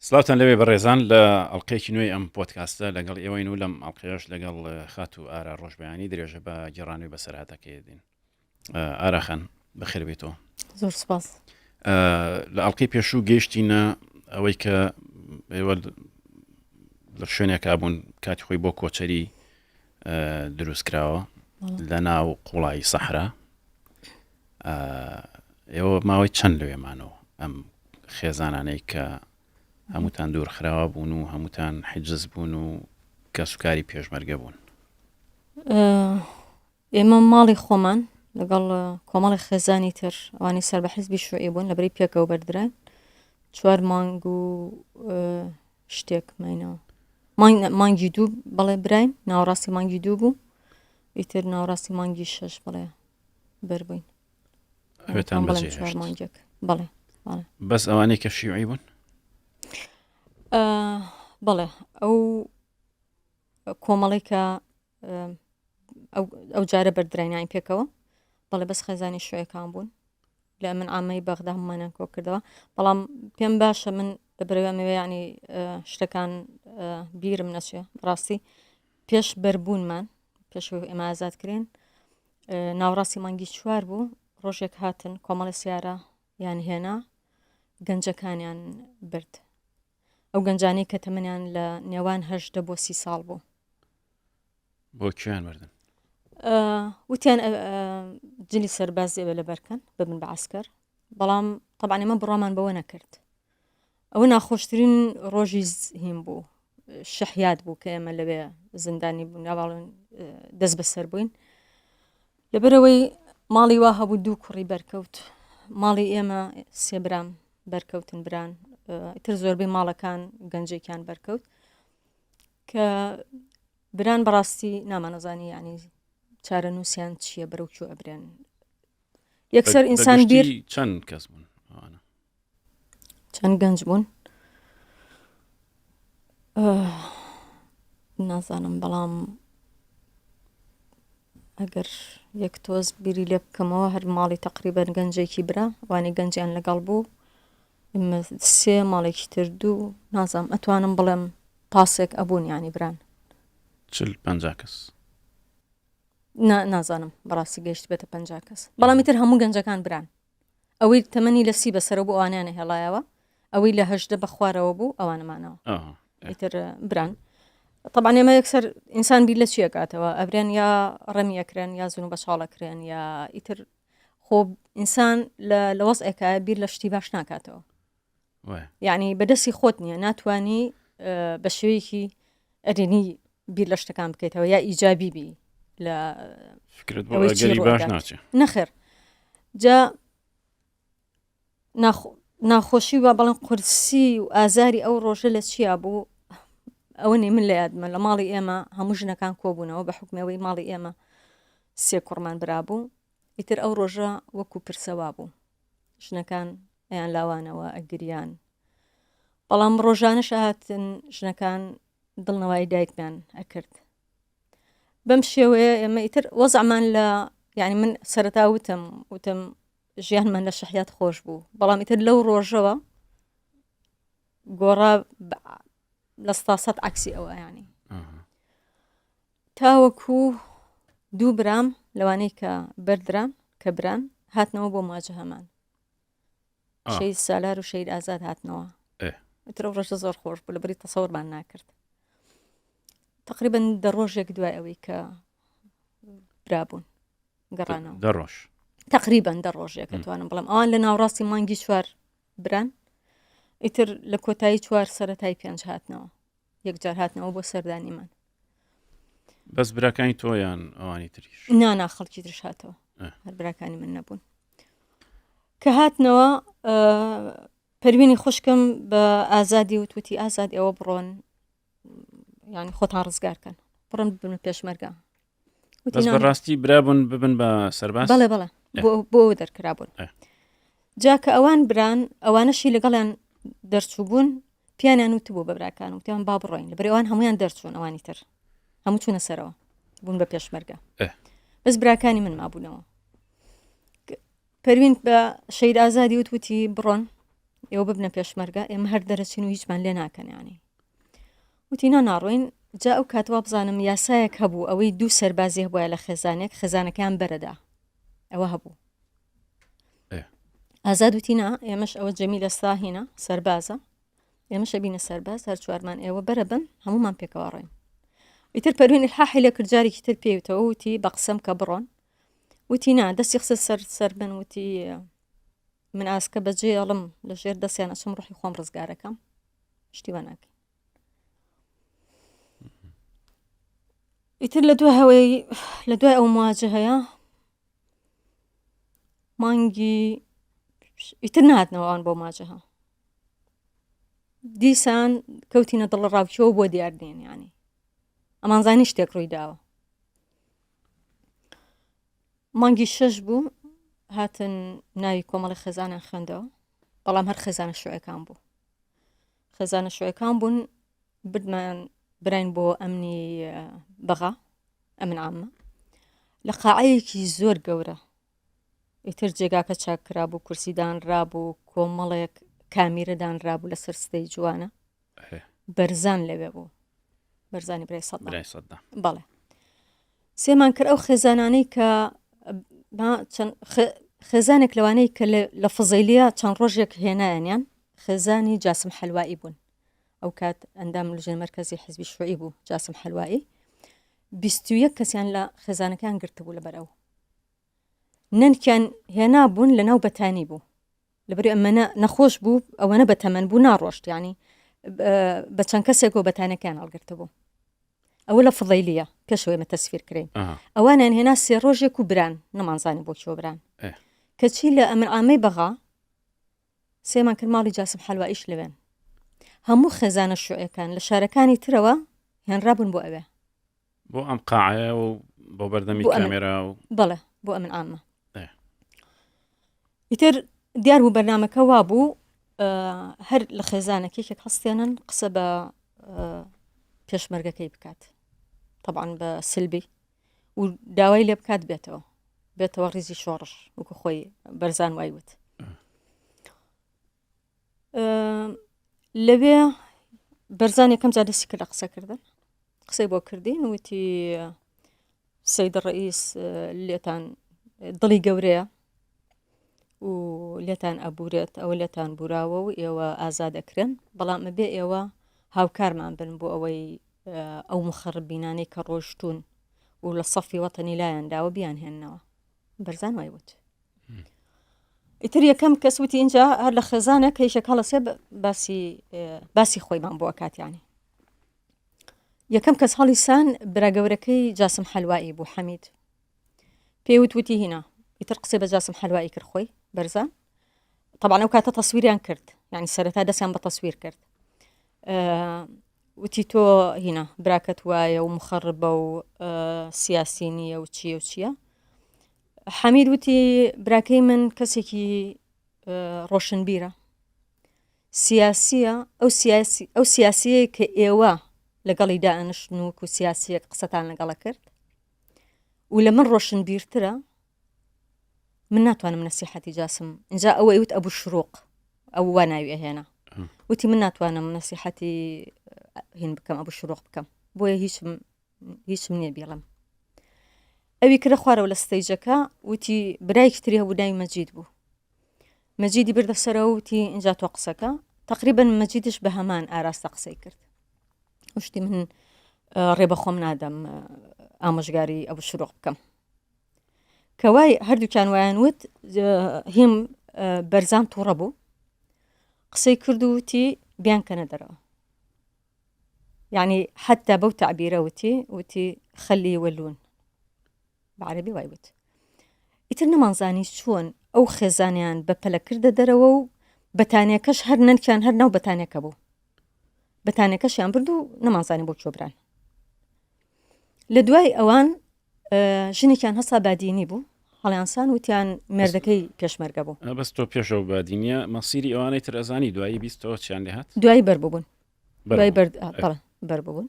سلاوتان لەوێ بەڕێزان لە ئەڵلقەیەکی نوێی ئەم پۆدکاستە لەگەڵ ئێوەین و لەم ئەڵلقەیەش لەگەڵ خات و ئارا ڕۆژبەیانی درێژە بە گێڕانەوەی بەسەرهاتەکەی دێن. ئاراخان بەخێر بێتەوە. زۆر سپاس. لە ئەڵلقەی پێشوو گەیشتینە ئەوەی کە ئێوە لە شوێنێکا بوون کاتی خۆی بۆ کۆچەری دروستکراوە لە ناو قوڵایی سەحرا. ئێوە ماوەی چەند لەوێمانەوە ئەم خێزانانەی کە هەمووتان دوورخراوە بوون و هەمووتان حجز بوون و کەسوکاری پێشمەرگە بوون؟ ئێمە ماڵی خۆمان لەگەڵ کۆمەڵی خێزانی تر ئەوانی سەر بە حیزبی شوعی بوون لە بەری پێکەوە بەردران 4 مانگ و شتێک ماینەوە مانگی 2 بەڵێ براین ناوەڕاستی مانگی 2 بوو، ئیتر ناوەڕاستی مانگی 6 بڵێ بەربووین. ئەوێتان بەجێ مانگێک بەڵێ بەس ئەوانەی کە شیوعی بوون؟ بەڵێ ئەو کۆمەڵی کە ئەو جارە بەردرایانی پێکەوە بەڵێ بەس خێزانی شوێکان بوون لە من ئامەی بەغدا هەمومانیان کۆ کردەوە. بەڵام پێم باشە من لەبەرەوەمەوە ینی شتەکان بیرم نەچێ ڕاستی پێش بەربوونمان پێش ئێمە ئازادکرێن ناوڕاستی مانگی 4 بوو. ڕۆژێک هاتن کۆمەڵی سیارە یان هێنا گەنجەکانیان برد. ئەو گەنجانەی کە تەمەنیان لە نێوان 18 بۆ 30 ساڵ بوو. بۆ کوێیان بردن؟ وتیان جلی سەربازی ئەوێ لەبەرکەن ببن بە عسکەر. بەڵام طبعاً ئێمە بڕامان بەوە نەکرد. ئەوە ناخۆشترین ڕۆژی هیم بوو، شەحیات بوو کە ئێمە لەوێ زندانی بوون ناواڵن دەست بەسەر بووین. لەبەرەوەی ماڵی وا هەبوو 2 کوڕی بەرکەوت، ماڵی ئێمە 3 برام بەرکەوتن بران، ئیتر زۆربەی ماڵەکان گەنجێکیان بەرکەوت کە بران بەڕاستی نامانەزانی ینی چارە نووسیان چییە بەرەو کوێ ئەبرێن. یەکسەر ئینسان بیر چەند کەس بوون؟ چەند گەنج بوون نازانم، بەڵام ئەگەر یەک تۆز بیری لێ بکەمەوە هەر ماڵی تقریبەن گەنجێکی برا وانی گەنجیان لەگەڵ بوو 3 ماڵێکی تر 2 نازانم ئەتوانم بڵێم پاسێک ئەبوون ینی بران 40-50 کەس نازانم بەڕاستی گەشت بێتە 50 کەس. بەڵامی تر هەموو گەنجەکان بران. ئەوەی تەمەنی لە 30 بەسەرە بوو ئەوانیانە هێڵایەوە، ئەوەی لە 18 بە خوارەوە بوو ئەوانەمانەوە ئیتر بران. طبعا ئێمە یەکسەر ئینسان بیر لە چیە کاتەوە ئەبرێن یا ڕەمیەکرێن یا زون بە شاڵەکرێن یا ئیتر خۆ ئینسان لە وەزعێکە بیر لە شتی باش ناکاتەوە. یعنی بەدەستی خۆت نییە ناتوانی بە شێوەیەکی ئەرێنی بیر لە شتەکان بکەیتەوە یا ئیجابی بی لە فکرەوەی باش ناچێ نەخێر. جا ناخۆشی و بەڵام قورسی و ئازاری ئەو ڕۆژە لە چیا بوو ئەوە نێ من لە یادمە لە ماڵی ئێمە هەموو ژنەکان کۆبوونەوە بە حکمەوەی ماڵی ئێمە 3 کوڕمان برابوو. ئیتر ئەو ڕۆژە وەکو پرسەوا بوو ژنەکان ئەیان لاوانەوە ئەگریان. بەڵام ڕۆژانەش هاتن ژنەکان دڵنەوەی دایکمان ئەکرد. بەم شێوەیە ئێمە ئیتر وەزعمان لە یعنی من سەرەتا وتم ژیانمان لە شەحیات خۆش بوو، بەڵام ئیتر لەو ڕۆژەوە گۆڕا لە 100 عکسی ئەوە ینی تاوەکو 2 برام لەوانەی کە بەردران کە بران هاتنەوە بۆ مواجه هەمان شەید سالار و شەید ئازاد هاتنەوە. ئیتر ئەو ڕۆژە زۆر خۆش بوو لەبەری تەسەورمان ناکرد. تقریبەن 10 ڕۆژێک دوای ئەوەی کە برابوون گەڕانەوە 10 ڕۆژ تقریبەن 10 ڕۆژێک دەتوانم بڵم ئەوان لە ناوڕاستی مانگی 4 بران، ئیتر لە کۆتایی 4 سەرەتای 5 هاتنەوە یەکجار هاتنەوە بۆ سەردانیمان. بەس براکانی تۆیان ئەوانی تریش؟ نانا خەڵکی ترش هاتەوە هەر براکانی من نەبوون کە هاتنەوە. پەروینی خوشکم بە ئازادی وتوتی ئازاد ئێوە بڕۆن ینی خۆتان ڕزگارکەن بڕن ببن پێشمەرگە. بەس بەڕاستی برابوون ببن بە سەرباز؟ بەڵێ بەڵێ بۆ دەرکرابوون. جاکە ئەوان بران ئەوانەشی لەگەڵیان دەرچوو بوون پیانیان وتبوو بە براکان وتیان با بڕۆین لەبەر ئەوان هەمویان دەرچوون ئەوانی تر هەموو چوونە سەرەوە بوون بە پێشمەرگە. بەس براکانی من مابوونەوە. پەروین بە شەید ئازادی وتوتی بڕۆن ئێوە ببنە پێشمەرگە ئێمە هەر دەرەچین و هیچمان لێ ناکەن ینی وتینا ناڕۆین جا ئەو کاتوا بزانم یاسایەک هەبوو ئەوەی دوو سەربازی هەبووە لە خێزانێک خێزانەکان بەرەدا ئەوە هەبوو ئازاد وتینا ئێمەش ئەوە جەمی لەستا هینە سەربازە ئێمەشە بینە سەرباز هەر چوارمان ئێوە بەرە بن هەمومان پێکەوە ڕێن ئیتر پەروین الحاحی لە کردجارێکی تر پێوتەوە وتی بە قسەم کە بڕۆن وتی نا دەستی قسە سەر بن وتی من ئاسکە بەجێ ئەڵم لە ژێر دەستیان ئەچم ڕوحی خۆم ڕزگارەکەم شتیوە ناکەین ئیتر لە دوای ئەو مواجهەیە مانگی ئیتر نهاتنەوە ئەوان بۆ مواجهە دیسان کەوتینە دڵ ڕاوکیەوە بۆ دیاردێن ینی ئەمانزانی شتێک ڕووی داوە مانگی 6 بوو هاتن ناوی کۆمەڵی خێزانان خوێندەوە بەڵام هەر خێزانە شوێکان بوو خێزانە شوێکان بوون بردمان براین بۆ ئەمنی بەغا ئەمن عامە لە قاعەیەکی زۆر گەورە ئیتر جێگاکە چاکرا بوو کورسیدان ڕابوو کۆمەڵێک کامیرەدان ڕابوو لە سەر ستەی جوانە بەرزان لەوێ بوو بەرزانی برای سەددا بەڵێ سێمان کرد ئەو خێزانانەی کە خێزانێک لەوانەی کە لە فزەیلیە چەند ڕۆژێک هێنایانیان خێزانی جاسم حەلوایی بوون ئەو کات ئەندام لژنە مەرکەزی حیزبی شوعی بوو جاسم حەلوایی 21 کەسیان لە خێزانەکان گرتبوو لەبەرەوە نەنکیان هێنا بوون لە ناو بەتانی بوو لەبەر ئەمە نەخۆش بوو ئەوەنە بە تەمەن بوو ناڕۆشت ینی بە چەند کەسێک و بەتانەکان هەڵگرتە بوو ئەوە لە فضەیلیە پێشەوەی مە تەسفیر کرێن ئەوانیان هێنا 3 ڕۆژێک و بران نەمانزانی بۆ چۆ بران کەچی لە ئەمن ئامەی بەغا سێمان کرد ماڵی جاسم حەلواییش لەوێن هەموو خێزانە شوعەکان لە شارەکانی ترەوە هێنرابوون بۆ ئەوێ بۆ ئەم قاعەیە و بۆ بەردەمی کامێرا و بەڵێ بۆ ئەمن ئامە ئیتر دیار بوو بەرنامەکە وا بوو هەر لە خێزانێکێکێک هەستێنن قسە بە پێشمەرگەکەی بکات طبعاً بە سلبی و داوای لێ بکات بێتەوە ڕیزی شۆڕش وکو خۆی بەرزان وایوت لەوێ بەرزان یەکەم جا دەستی کرد لە قسەکردن قسەی بۆ کردین وتی سەید ڕئیس لێتان دڵی گەورەیە و لێتان ئەبورێت ئەوە لێتان بوراوە و ئێوە ئازادەکرن بەڵام بێ ئێوە هاوکارمان بن بۆ ئەوەی ئەو مخەڕبینانەی کە ڕۆشتون و لە سەفی وەتەنی لایەنداوە بیان هێننەوە بەرزان وایوت ئیتر یەکەم کەس وتی اینجا هەر لە خێزانێک هیچێک هەڵەسێ باسی خۆیمان بۆ ئەکاتیانی یەکەم کەس هەڵیسان براگەورەکەی جاسم حەلوایی بوو حەمید پێوت وتی هینا ئیتر قسەی بە جاسم حەلوایی کرد خۆی بەرزان طبعا ئەو کاتە تەسویریان کرد یعنی سەرەتا دەستیان بە تەسویر کرد وتی تۆ هینا براکەت وایە و مخەڕبە و سیاسی نییە و چییە حەمید وتی براکەی من کەسێکی ڕۆشنبیرە سیاسیە ئەو سیاسیە کە ئێوە لەگەڵی دائنشن و سیاسیەک قسەتان لەگەڵە کرد و لە من ڕۆشنبیرترە من ناتوانم نەسیحەتی جاسم اینجا ئەوە وت ئەبوو شروق ئەو وا ناوی ئەهێنا وتی من ناتوانم نەسیحەتی هین بکەم ئەبوو شروق بکەم بۆیە هیچم نییە بیڵم ئەوی کرە خوارەوە لە ستەیجەکە وتی برایەکی تری هەبوو ناوی مەجید بوو مەجیدی بردە سەرەوە وتی اینجا تۆ قسەکە تقریبا مەجیدش بە هەمان ئاراستە قسەی کرد وشتی من ڕێبە خۆم نادەم ئامۆژگاری ئەبوو شروق بکەم کەوای هەردووکیان وایان وت هیم بەرزان تووڕە بوو قسەی کرد و وتی بیان کەنە دەرەوە یعنی حتا بەو تعبیرە وتی خەلی وەلون بەعەرەبی وایوت ئیتر نەمانزانی چۆن ئەو خێزانیان بە پەلە کردە دەرەوە و بەتانیەکەش هەر نەنکیان هەر ناو بەتانیەکە بوو بەتانیەکەشیان برد و نەمانزانی بۆ چۆبران لە دوای ئەوان ژنێکیان هەسا بادینی بوو هەڵیانسان وتیان مێردەکەی پێشمەرگە بوو بەس تۆ پێشەوە بادینیە مەسیری ئەوانەی تر ئەزانی دوایی بیستەوە چیان لێ هات دوایی بەربوون دوای بەربوون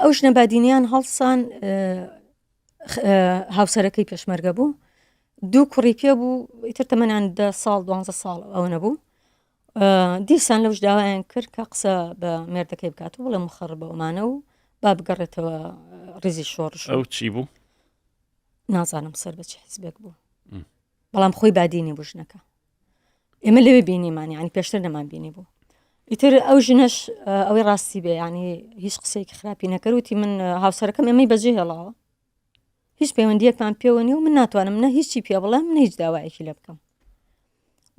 ئەو ژنە بادینیان هەڵسان هاوسەرەکەی پێشمەرگە بوو دوو کوڕی پێ بوو ئیتر تەمەنیان 10 ساڵ 12 ساڵ ئەوە نەبوو دیسان لەوش داوایان کرد کە قسە بە مێردەکەی بکاتەوە بڵێ مخەڕ بەومانە و با بگەڕێتەوە ڕیزی شۆڕش ئەو چی بوو نازانم سەر بە چ حیزبێک بوو بەڵام خۆی بادینی بوو ژنەکە ئێمە لەوێ بینیمان ینی پێشتر نەمان بینی بوو ئیتر ئەو ژنەش ئەوەی ڕاستی بێ ینی هیچ قسەیەکی خراپی نەکەوتی من هاوسەرەکەم ئێمەی بەجێ هێڵاوە هیچ پەیوەندیەکمان پێوە نیە و من ناتوانم نە هیچی پێ بڵێم من هیچ داوایەکی لێ بکەم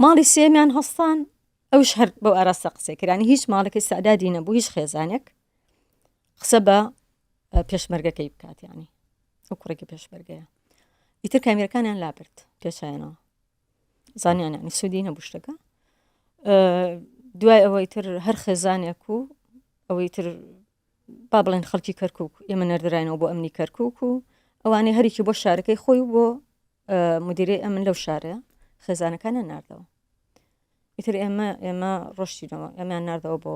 ماڵی سێمیان هەستان ئەوش هەر بەو ئاراستە قسەی کردانی هیچ ماڵێکی سەعدادی نەبوو هیچ خێزانێک قسە بە پێشمەرگەکەی بکات ینی ئەو کوڕێکی پێشمەرگەیە ئیتر کامیرەکانیان لابرد پێشایەنەوە زانیان ینی سوودی نەبوو شتەکە دوای ئەوەی تر هەر خێزانێک و ئەوەی تر با بڵێن خەڵکی کەرکووک ئێمە نەردراینەوە بۆ ئەمنی کەرکووک و ئەوانەی هەرێکی بۆ شارەکەی خۆی بۆ مدیرەی ئەمن لەو شارەیە خێزانەکانە ناردەوە ئیتر ئێمە ڕۆشتینەوە ئەمیان ناردەوە بۆ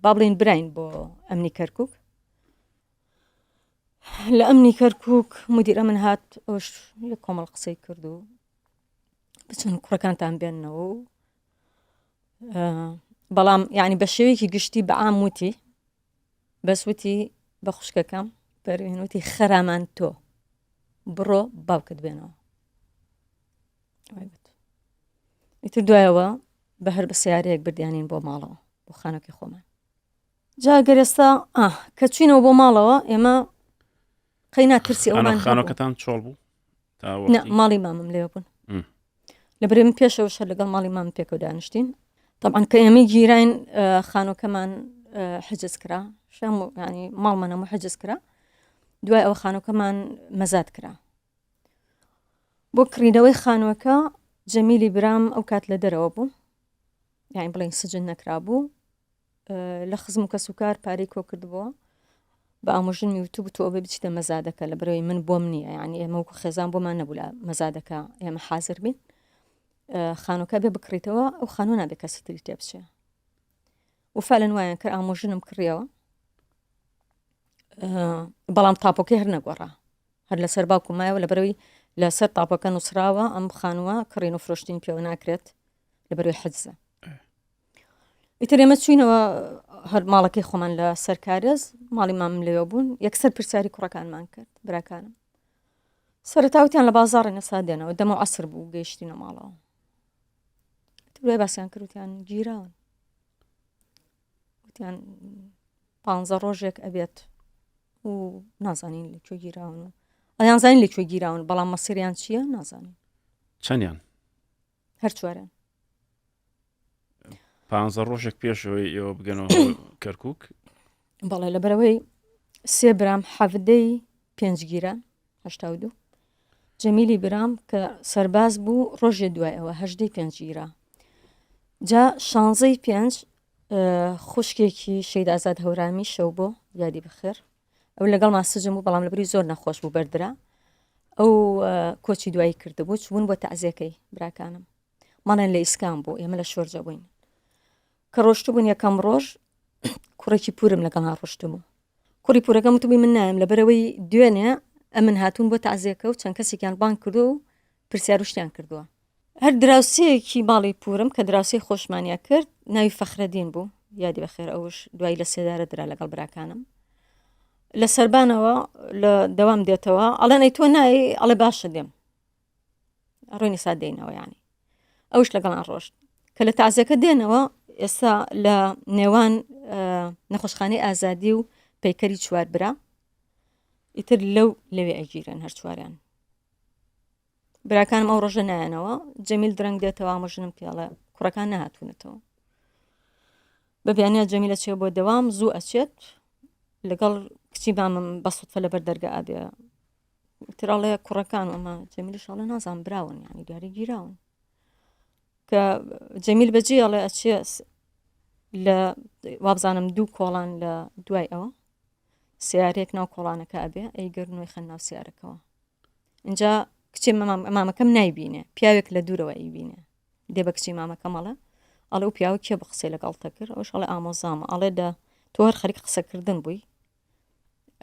با بڵێن براین بۆ ئەمنی کەرکووک لە ئەمنی کەرکووک مدیر ئەمن هات ئەوش یەک کۆمەڵ قسەی کرد و بچن کوڕەکانتان بێننەوە و بەڵام یعنی بە شێوەیەکی گشتی بە عام وتی بەسوتی بە خوشکەکەم پەروێنوتی خەرامان تۆ بڕۆ باوکت بێنەوە ئیتر دوایەوە بە هەر بە سیارەیەک بردیانین بۆ ماڵەوە بۆ خانەکەی خۆمان جا گەرێستا کە چوینەوە بۆ ماڵەوە ئێمە قەی ناترسی ئەومان خانەکەتان چۆڵ بوو ماڵی مامم لێ بوون لەبەرێ من پێشەوە شەر لەگەڵ ماڵی مام پێکەوە دانیشتین طبعا کە ئێمەی گیراین خانۆکەمان حجز کرا شەم ینی ماڵمان هەموو حجز کرا دوای ئەوە خانۆکەمان مەزاد کرا بۆ کڕینەوەی خانووەکە جەمیلی برام ئەو کات لە دەرەوە بوو یعنی بڵێن سجن نەکرا بوو لە خزم و کەسوکار پارەی کۆ کردبووە بە ئامۆژن میوتوب تۆ ئەوە بچیتە مەزادەکە لە بەرەوەی من بۆم نییە یعنی ئێمە وەکو خێزان بۆمان نەبوو لە مەزادەکە ئێمە حازر بین خانۆکە بێ بکڕیتەوە ئەو خانوو نابێت کەسی تری تێ بچێ وفعلا وایان کرد ئامۆژنم کڕیەوە بەڵام تاپۆکەی هەر نەگۆڕا هەر لەسەر باوکومایەوە لە بەرەوەی لەسەر تاپۆکە نووسراوە ئەم خانووە کڕین و فرۆشتین پێوە ناکرێت لە بەرەوەی حجزە ئیتر ئێمە چوینەوە هەر ماڵەکەی خۆمان لە سەرکارێز ماڵی مامم لێوە بوون یەکسەر پرسیاری کوڕەکانمان کرد براکانم سەرەتاوتیان لە بازاڕی نەسا دێنەوە دەمە عەسر بوو گەیشتینە ماڵەوە دوای باسییان کردوتیان گیراون وتیان 15 ڕۆژێک ئەبێت و نازانین لەکوێ گیراون و ئەیان زانین لەکوێ گیراون بەڵام مەسیریان چییە نازانین چەندیان هەر چوارن 15 ڕۆژێک پێشەوەی ئێوە بگەنەوە کەرکووک بەڵێ لەبەرەوەی 3 برام 7 5 گیران 82 جەمیلی برام کە سەرباز بوو ڕۆژێ دوای ئەوە 8 5 گیرا جا 16 5 خوشکێکی شەید ئازاد هەورامی شەو بۆ یادی بخێر ئەو لەگەڵ ماسجم بوو بەڵام لەبری زۆر نەخۆش بوو بەردرا ئەو کۆچی دوایی کردبوو چوون بۆ تەعزیەکەی براکانم ماڵیان لە ئیسکان بوو ئێمە لە شۆرجە بووین کە ڕۆشت بوون یەکەم ڕۆژ کوڕێکی پورم لەگەڵ ڕۆشتم و کوڕی پورەکەم وتبووی من نایم لەبەرەوەی دوێنێ ئەمن هاتوون بۆ تەعزیەکە و چەند کەسێکیان بان کردو و پرسیار و شتیان کردووە هەر دراوسەیەکی باڵی پورم کە دراوسەی خۆشمانیا کرد ناوی فەخرەدین بوو یادی بەخێر ئەوش دوای لە سێدارە درا لەگەڵ براکانم لە سەربانەوە لە دەوام دێتەوە ئەڵێنەی تۆ نایی ئەڵێ باشە دێم ڕۆینی سا دێنەوە ینی ئەوش لەگەڵان ڕۆشت کە لە تەعزیەکە دێنەوە ئێستا لە نێوان نەخۆشخانەی ئازادی و پەیکەری چوار برا ئیتر لەوێ ئەگیرن هەر چواریان براکانم ئەو ڕۆژە نایەنەوە جەمیل درەنگ دێتەوە ئامۆژنم پێڵێ کوڕەکان نەهاتوونەتەوە بەبیانە جەمیلە چێ بۆ دەوام زوو ئەچێت لەگەڵ کچی بامم بە سوتفە لەبەر دەرگا ئابێ تراڵێ کوڕەکان ئەمە جەمیلش ئەڵێ نازان براون یعنی دیاری گیراون کە جەمیل بەجێ ئەڵێ ئەچێ لە وابزانم 2 کۆڵان لە دوای ئەوە سیارێک ناو کۆڵانەکە ئەبێ ئەیگەرنەوەی خەن ناو سیارەکەەوە اینجا کچی مامەکەم نایبینێ پیاوێک لە دوورەوە ئەیبینێ دێ بە کچی مامەکەمەڵە ئەڵێ و پیاوە کێ بە قسەی لەگەڵتە کرد ئەوش ئەڵێ ئامۆزامە ئەڵێ تۆ هەر خەریک قسەکردن بووی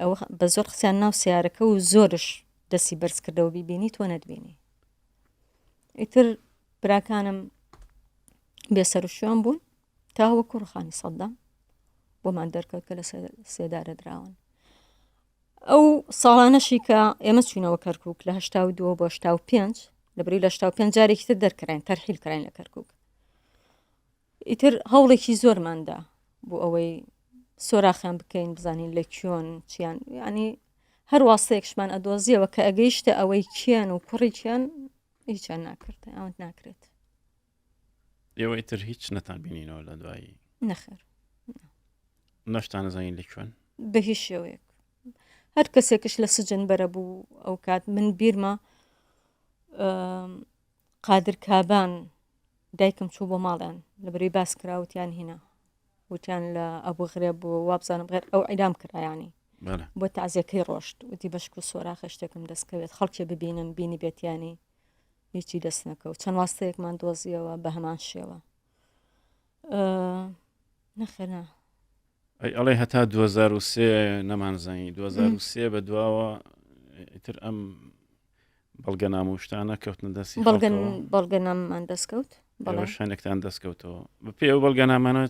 ئەوە بە زۆر قسەیان ناو سیارەکە و زۆرش دەستی بەرز کردەوە بیبینی تۆ نەتبینی ئیتر براکانم بێسەر و شوێن بوون تا وەکو ڕخانی سەددام بۆمان دەرکەوت کە لە سێدارە دراون. ئەو ساڵانەشی کە ئێمە چوینەوە کەرکووک لە 1992 بۆ 1995 لەبری لە 1995 جارێکی تر دەرکراین تەرحیل کراین لە کەرکووک. ئیتر هەوڵێکی زۆرماندا بۆ ئەوەی سۆراخیان بکەین بزانین لە کیۆن چیان ینی هەر واستەیەکشمان ئەدۆزیەوە کە ئەگەیشتە ئەوەی کیان و کوڕی کیان هیچیان ناکرد ئەوەت ناکرێت. ئێوە ئیتر هیچ نەتان بینینەوە لە دوایی نەخێر نەشتان نەزانین لە کوێن بە هیچ شێوەیەک هەر کەسێکش لە سجن بەرە بوو ئەو کات من بیرمە قادر کابان دایکم چوو بۆ ماڵیان لەبەرەوەی باس کراوتیان هینا وتیان لە ئەبوو غرێب بوو وابزانم غێر ئەو ئەیدام کرایانی بۆ تازیەکەی ڕۆشت وتی بەشک و سۆراخە شتێکم دەستکەوێت خەڵکێ ببینم بینی بێتیانی هیچی دەست نەکەوت چەند واستەیەکمان دۆزیەوە بە هەمان شێوە نەخێنا ئەڵێ هەتا 2003 نەمانزانی 2003 بە دواوە ئیتر ئەم بەڵگە نامۆشتانە کەوتنە دەستی بەڵگە ناممان دەستکەوت شانێکتان دەستکەوتەوە بەپێ ئەو بەڵگە نامانە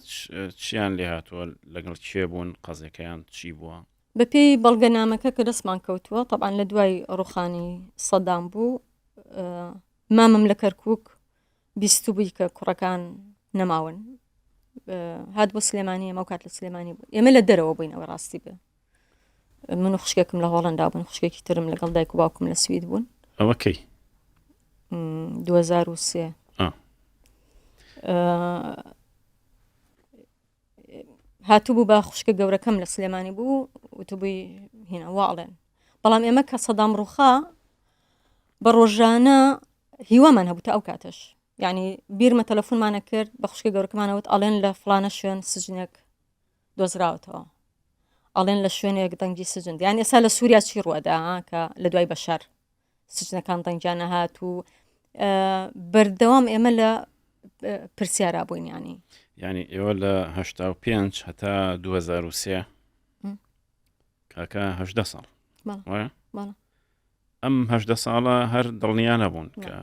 چیان لێ هاتووە لەگەڵ چێ بوون قەزەکەیان چی بووە بەپێی بەڵگە نامەکە کە دەستمان کەوتووە طبعاً لە دوای ڕوخانی سەددام بوو مامم لە کەرکووک بیست بووی کە کوڕەکان نەماون هات بۆ سلێمانی ئەمە کات لە سلێمانی بوو ئێمە لە دەرەوە بووین ئەوە ڕاستی بێ من و خوشکێکم لە هۆڵەندا بوون خوشکێکی ترم لەگەڵ دایک و باوکم لە سوید بوون ئەوە کەی 2003 هاتوو بوو بە خوشکە گەورەکەم لە سلێمانی بوو وتبووی هینە واڵێن بەڵام ئێمە کە سەدام ڕووخا بە ڕۆژانە هیوامان هەبوو تا ئەو کاتەش یعنی بیرمە تەلەفۆنمانە کرد بە خوشکە گەورەکەمانەوت ئەڵێن لە فلانە شوێن سجنێک دۆزراوەتەوە ئەڵێن لە شوێنێک دەنگی سجن یان ئێستا لە سووریا چی ڕوەدا کە لە دوای بەشەر سجنەکان دەنگیانە هات و بەردەوام ئێمە لە پرسیارا بووین ینی ئێوە لە 85 هەتا 2003 کاکە 18 ساڵ ئەم 18 ساڵە هەر دڵنیانە بوون کە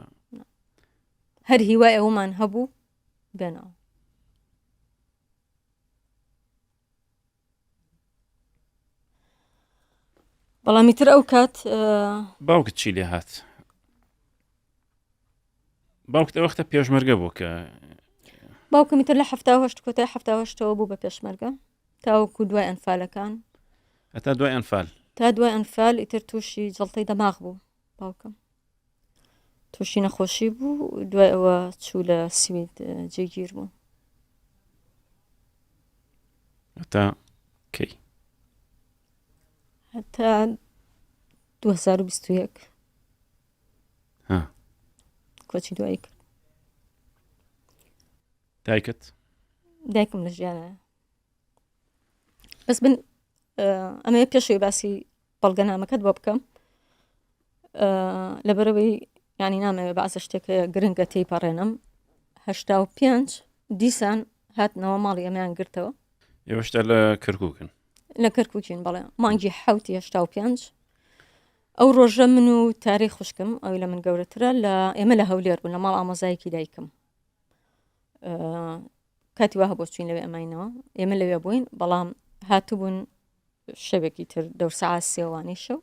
هەر هیوای ئەومان هەبوو بێنەوە بەڵامی تر ئەو کات باوکت چی لێ هات باوکت ئەو وەختە پێشمەرگە بوو کە باوکمی تر لە 1970 کۆتای 1970ەوە بوو بە پێشمەرگە تاوەکو دوای ئەنفالەکان هەتا دوای ئەنفال تا دوای ئەنفال ئیتر تووشی جەڵتەی دەماغ بوو باوکم تووشی نەخۆشی بوو دوای ئەوە چوو لە سوید جێگیر بوو هەتا کەی هەتا 2021 کۆچی دوایی کرد دایکم لە ژیانە بەس بن ئەمە پێشەوەی باسی بەڵگەنامەکەت بۆ بکەم لەبەرەوەی ینی نامەوێت بەعزە شتێکە گرنگە تێیپەڕێنم 85 دیسان هاتنەوە ماڵی ئەمەیان گرتەوە ئێوەشتا لە کەرکووکن لە کەرکووکین بەڵێ مانگی 85 ئەو ڕۆژە من و تاری خوشکم ئەوی لە من گەورەترە لە ئێمە لە هەولێر بوون لە ماڵ ئامۆزایەکی دایکم کاتی وا هەبوو چوین لەوێ ئەماینەوە ئێمە لەوێ بووین بەڵام هاتوو بوون شەوێکی تر دەور سەعات سێوانی شەو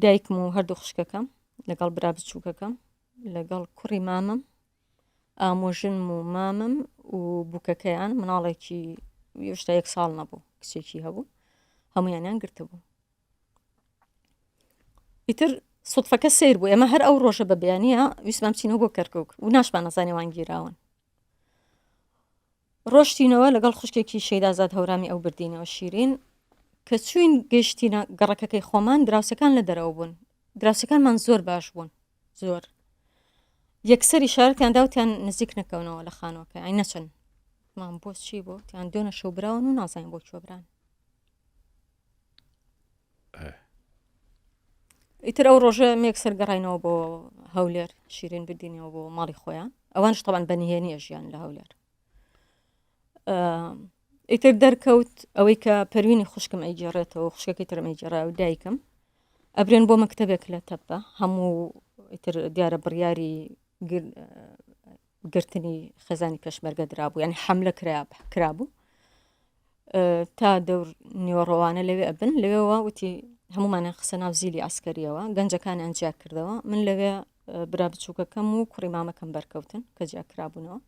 دایکم و هەردوو خوشکەکەم لەگەڵ برا بچووکەکەم لەگەڵ کوڕی مامم ئامۆژن و مامم و بووکەکەیان مناڵێکی هێشتا 1 ساڵ نەبوو کچێکی هەبوو هەمویانیان گرتە بوو ئیتر سوتفەکە سیر بوو ئێمە هەر ئەو ڕۆژە بە بەیانیە ویسمان بچینەوە بۆ کەرکووک و ناشمان نەزانێ وانگیراون ڕۆشتینەوە لەگەڵ خوشکێکی شەیدازاد هەورامی ئەو بردینەوە شیرین کە چوین گەشتینە گەڕەکەکەی خۆمان دراوسەکان لە دەرەوە بوون دراوسەکانمان زۆر باش بوون زۆر یەکسەری شارەتیان داوتیان نزیک نەکەونەوە لە خانۆکە ئەی نەچن مام بۆ چی بۆ تیان دۆنە شەو براون و نازانین بۆ کوێبران ئیتر ئەو ڕۆژە یەکسەر گەڕاینەوە بۆ هەولێر شیرین بردینەوە بۆ ماڵی خۆیان ئەوانش تەبەن بەنهێنیە ژیان لە هەولێر ئیتر دەرکەوت ئەوەی کە پەروینی خوشکم ئەیجێڕێتەوە خوشکەکەی ترم ئەیجێڕا و دایکم ئەبرێن بۆ مەکتەبێک لە تەپە هەموو ئیتر دیارە بڕیاری گرتنی خێزانی پێشمەرگە درابوو یعنی حملە کرابوو تا دەور نیوەڕۆوانە لەوێ ئەبن لەوێەوە وتی هەمومانە خسە ناو زیلی ئاسکەریەوە گەنجەکانیان جیا کردەوە من لەوێ برا بچووکەکەم و کوڕی مامەکەم بەرکەوتن کە جیا کرابوونەوە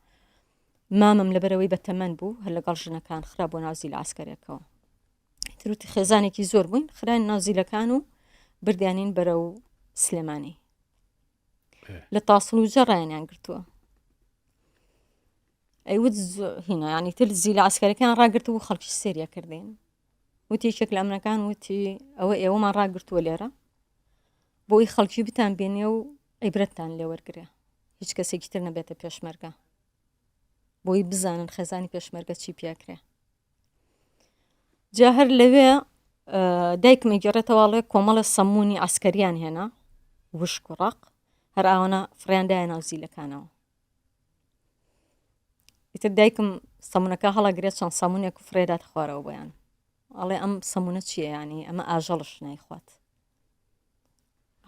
مامەم لەبەرەوەی بە تەمەەن بوو هەر لەگەڵ ژنەکان خرا بۆ ناو زیل ئاسکەرێکەوە تروتی خێزانێکی زۆر بووین خراین ناو زیلەکان و بردیانین بەرە و سلێمانی لە تاسڵ و جەڕایانیان گرتووە ئەیوت هینە ینی تر زیلە ئاسکەرەکان ڕاگرتو و خەڵکی سێریە کردین وتی یەکێک لە ئەمنەکان وتی ئەوە ئێوەمان ڕاگرتووە لێرە بۆی خەڵکی بتان بێنێ و عیبرەتتان لێوەرگرێ هیچ کەسێکی تر نەبێتە پێشمەرگە بۆی بزانن خێزانی پێشمەرگە چی پیاکرێ جا هەر لەوێ دایکمە گێڕێتەواڵێ کۆمەڵە سەممونی ئاسکەریان هێنا وشک و ڕق هەر ئاوانە فڕیاندایە ناو زیلەکانەوە ئیتر دایکم سەمونونەکە هەڵەگرێت چەند سەمونێک و فرێدات خوارەوە بۆیان ئەڵێ ئەم سەمونە چییە ینی ئەمە ئاژەڵش نایخوات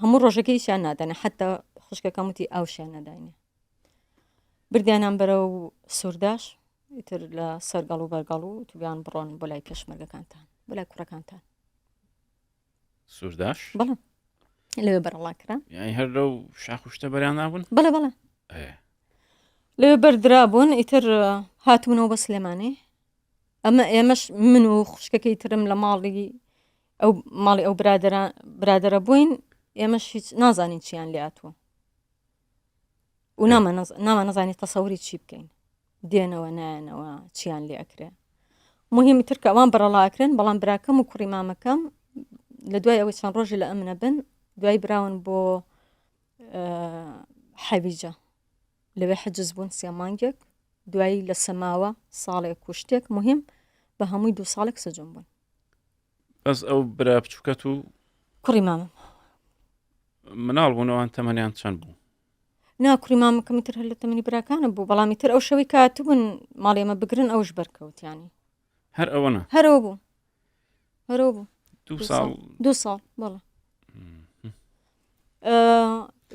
هەموو ڕۆژەکەیشیان نادەنە حتا خوشکەکەم وتی ئاوشیان نەداینێ بردیانان بەرە و سوورداش ئیتر لە سەرگەڵ و بەرگەڵ و تویان بڕۆن بۆ لای پێشمەرگەکانتان بۆ لای کوڕەکانتان سوورداش بەڵێ لەوێ بەرەڵاکرا یعنی هەر لەو شاخشتە بەریان نابوون بەڵێ بەڵێ لەوێ بەردرا بوون ئیتر هاتوونەوە بە سلێمانی ئەمە ئێمەش من و خوشکەکەی ترم لە ماڵی ئەو برادرە بووین ئێمەش هیچ نازانین چیان لێ هاتووە و نامان نەزانی تەسەوری چی بکەین دێنەوە نایەنەوە چیان لێ ئەکرێ مهمی تر کە ئەوان بەرەڵاکرێن بەڵام براکەم و کوڕی مامەکەم لە دوای ئەوەی چەند ڕۆژی لە ئەمنە بن دوای براون بۆ حەویجە لەوێ حەجز بوون 3 مانگێک دوایی لە سەماوە ساڵێک و شتێک مهم بە هەمووی 2 ساڵێک سەجن بوون بەس ئەو برا بچووکەت و کوڕی مامەم مناڵ بوونەوەوان تەمەنیان چەند بوو نا کوڕی مامەکەمی تر هەر لە تەمەنی براکانە بوو بەڵامی تر ئەو شەوەی کاتبوون ماڵی ئێمە بگرن ئەوش بەرکەوتیانی هەر ئەوەنە هەرەوە بوو 2 ساڵ 2 ساڵ بەڵێ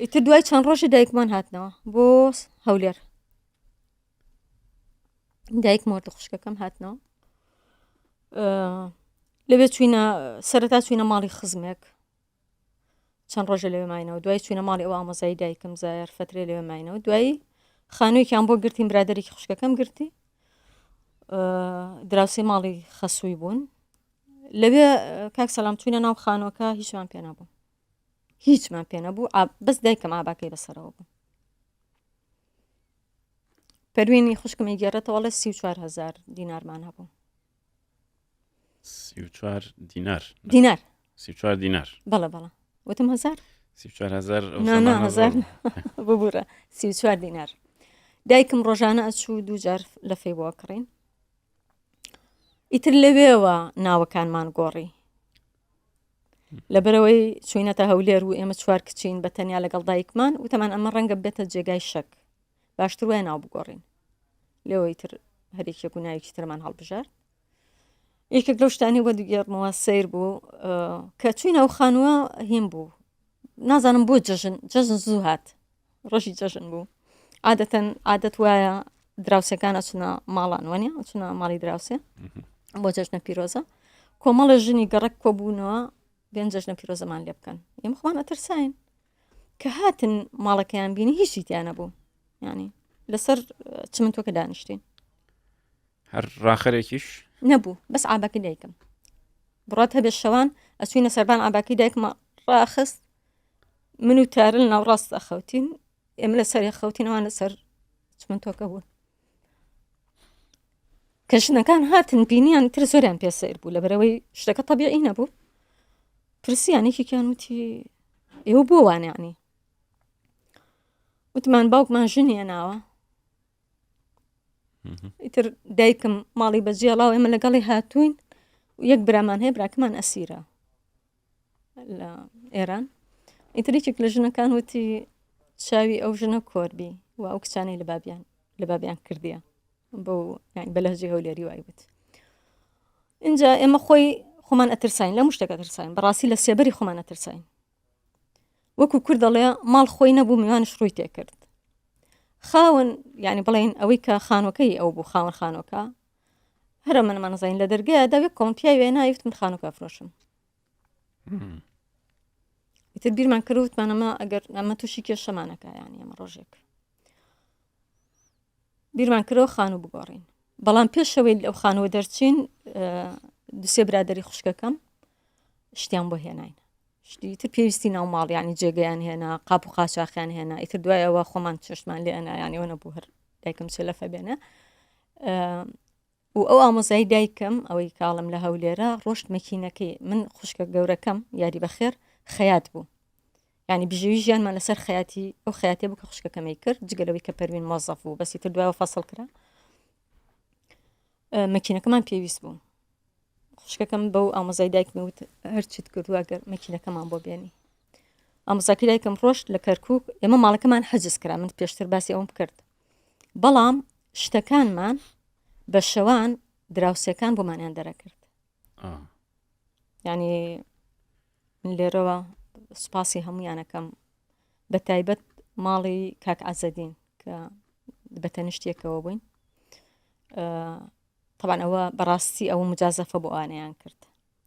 ئیتر دوای چەند ڕۆژی دایکمان هاتنەوە بۆ هەولێر دایک مۆردە خوشکەکەم هاتنەوە لەوێ چوینە سەرەتا چوینە ماڵی خزمێک چەند ڕۆژە لەوێ ماینەوە دوای چوینە ماڵی ئەو ئامۆزایی دایکم زایەر فترێ لەوێ ماینەوە دوایی خانوویەکیان بۆ گرتین برادێکی خوشکەکەم گرتی دراوسی ماڵی خەسووی بوون لەوێ کاک سەلام چوینە ناو خانووەکە هیچمان پێ نەبوو هیچمان پێ نەبوو بەس دایکم ئاباکەی بەسەرەوە بوو پەروێنی خوشکمی گێڕێتەوەڵێ 34,000 دینارمان هەبوو 34 دینار 34 دینار بەڵێ وتم 1000 34,000 ببوورە 34 دینار دایکم ڕۆژانە ئەچوو 2 جار لە فەی بۆ کڕین ئیتر لەوێەوە ناوەکانمان گۆڕی لەبەرەوەی چوینەتە هەولێر و ئێمە 4 کچین بە تەنیا لەگەڵ دایکمان وتەمان ئەمە ڕەنگە بێتە جێگای شەک باشتر وایە ناو بگۆڕین لێەوەی تر هەرێکێک و ناوێکی ترمان هەڵبژار یەکێک لەو شتانی وە دوگێڕمەوە سیر بوو کە چوینە ئەو خانووە هیم بوو نازانم بۆ جەژن زوو هات ڕۆژی جەژن بوو عادەت وایە دراوسەکان ئەچنە ماڵان وەنیە ئەچنە ماڵی دراوسێ بۆ جەژنە پیرۆزە کۆمەڵە ژنی گەڕک کۆبوونەوە بێن جەژنە پیرۆزەمان لێ بکەن ئێمە خۆمان ئەترساین کە هاتن ماڵەکەیان بینی هیچی تیانە بوو ینی لەسەر چمنتۆکە دانیشتین هەر ڕاخەرێکیش نەبوو بەس ئاباکی دایکم بڕات هەبێ شەوان ئەچوینە سەربان ئاباکی دایکمە ڕاخست من و تارل ناوڕاست ئەخەوتین ئێمە لە سەری خەوتینەوە لەسەر چمنتۆکە بوون کە ژنەکان هاتن بینیان تر زۆریان پێسەیر بوو لەبەرەوەی شتەکە تەبیعی نەبوو پرسیانێکیان وتی ئێوە بۆ وانیانی وتمان باوکمان ژنیە ناوە ئیتر دایکم ماڵی بەجێڵاو ئێمە لەگەڵی هاتوین و یەک برامان هەیە براکەمان ئەسیرە لە ئێران ئیترێکێک لە ژنەکان وتی چاوی ئەو ژنە کۆربی و ئەو کچانەی لە بابیان کردیە بۆ بە لەهجەی هەولێری وای بوت اینجا ئێمە خۆمان ئەترساین لە شتێکە ترساین بەڕاستی لە سێبەری خۆمان ئەترساین وەکو کورد دەڵێ ماڵ خۆی نەبوو میوانش ڕووی تێکرد خاون يعني بڵێن ئەوەی کە خانوەکەی ئەو بوو خاون خانۆکە هەرە منمان نزانین لە دەرگایە داوێت کۆم پیاوێ ناویفت من خانۆکە فرۆشم ئیتر بیرمان کردوتمانەمە ئەگەر ئەمە تووشی کێشەمانەکە یانی ئەمە ڕۆژێک بیرمان کردەوە خانوو بگۆڕین بەڵام پێشەوەی ئەو خانەوە دەرچین دوسێ برادری خوشکەکەم شتیان بۆ هێناین شتی تر پێویستی ناو ماڵ ینی جێگەیان هێنا قاپ و قاچاقیان هێنا ئیتر دوایەوە خۆمان چشمان لێ ئەنا ینی ئەوە نەبوو هەر دایکم چ لەفە بێنە و ئەو ئامۆزایی دایکم ئەوەی کاڵم لە هەولێرە ڕۆشت مەکینەکەی من خوشکە گەورەکەم یاری بەخێر خەیات بوو ینی بژێوی ژیانمان لەسەر خەیاتی ئەو خەیاتێ بوو کە خوشکەکەمی کرد جگەلەوەی کە پەروین مۆزەف بوو بەسی تر دوایەوە فەسڵ کرا مەکینەکەمان پێویست بوو خوشکەکەم بەو ئامۆزای دایکمی وت هەرچیت کردووە گەر مەکینەکەمان بۆ بێنی ئامۆزاکەی دایکم ڕۆشت لە کەرکووک ئێمە ماڵەکەمان حەجز کرا من پێشتر باسی ئەوم کرد بەڵام شتەکانمان بە شەوان دراوسەکان بۆمانیان دەرەکرد ینی من لێرەوە سوپاسی هەمویانەکەم بە تایبەت ماڵی کاک عەزەدین کە بەتەنیشتێکەوە بووین طبعا ئەوە بەڕاستی ئەوە مجازەفە بۆ ئانەیان کرد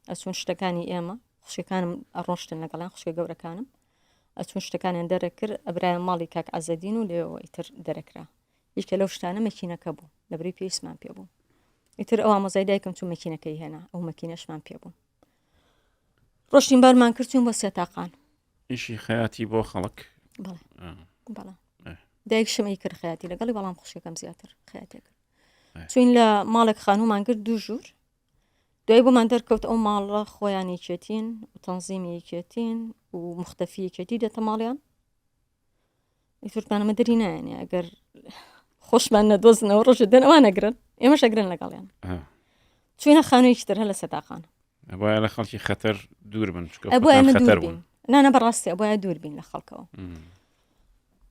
ئەچون شتەکانی ئێمە خوشکەکانم ئەڕۆشتن لەگەڵیان خوشکە گەورەکانم ئەچون شتەکانیان دەرەکرد ئەبرایە ماڵی کاک عەزەدین و لێەوە ئیتر دەرەکرا یەکە لەو شتانە مەکینەکە بوو لەبەری پێویستمان پێ بوو ئیتر ئەو ئامۆزای دایکم چوو مەکینەکەی هێنا ئەو مەکینەشمان پێ بوو ڕۆشتین بارمان کردوین بۆ سێتاقان ئیشی خەیاتی بۆ خەڵک بەڵێ دایک شەمەی کرد خەیاتی لەگەڵی بەڵام خوشکەکەم زیاتر خەیاتێ کرد چوین لە ماڵێک خانومان کرد دوو ژوور دوای بۆمان دەرکەوت ئەو ماڵە خۆیان یەکێتین و تەنزیمی یەکێتین و مختەفی یەکێتی دێتە ماڵیان ئیترتانەمە دەری نایەنێ ئەگەر خۆشمان نەدۆزنەوە ڕۆژە دێن ئەوان نەگرن ئێمەش ئەگرن لەگەڵیان چوینە خانوویەکی تر هە لە سێتاقان ئەبایە لە خەڵکی خەتەر دوور بن ئەبووە ئێمە دوور بین نانە بەڕاستی ئەبووە دوور بین لە خەڵکەوە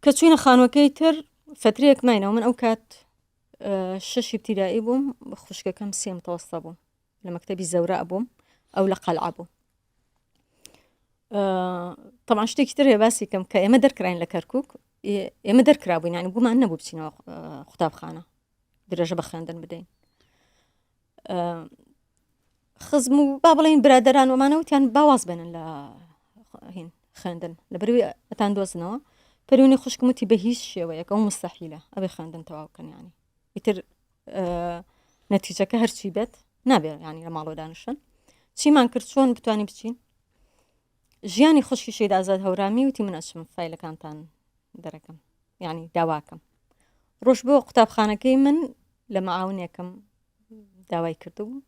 کە چوینە خانووەکەی تر فترەیەک ماینەوە من ئەو کات شەشی ابتیدایی بووم خوشکەکەم سێم تەوەستە بووم لە مەکتەبی زەورە بووم ئەو لە قەلعە بوو طبعا شتێکی تر هەیە باسی کەم کە ئێمە دەرکراین لە کەرکووک ئێمە دەرکرابووین ینی بوومان نەبوو بچینەوە قوتابخانە درێژە بە خوێندن بدەین خزم و با بڵێن برادەران ومانەوتیان باواز بێنن لە هین خوێندن لەبەروی ئەتان دۆزنەوە پەروونی خوشکم وتی بە هیچ شێوەیەک ئەو مستەحیلە ئەبێ خوێندن تەواو بکەن ینی ئیتر نەتیجەکە هەرچی بێت نابێ ینی لە ماڵۆ دانیشن چیمان کرد چۆن بتوانین بچین ژیانی خوشکی شەید ئازاد هەورامی وتی من ئەچم فایلەکانتان دەرەکەم ینی داواکەم ڕۆژ بۆ قوتابخانەکەی من لە مەعاونێکم داوای کردبوو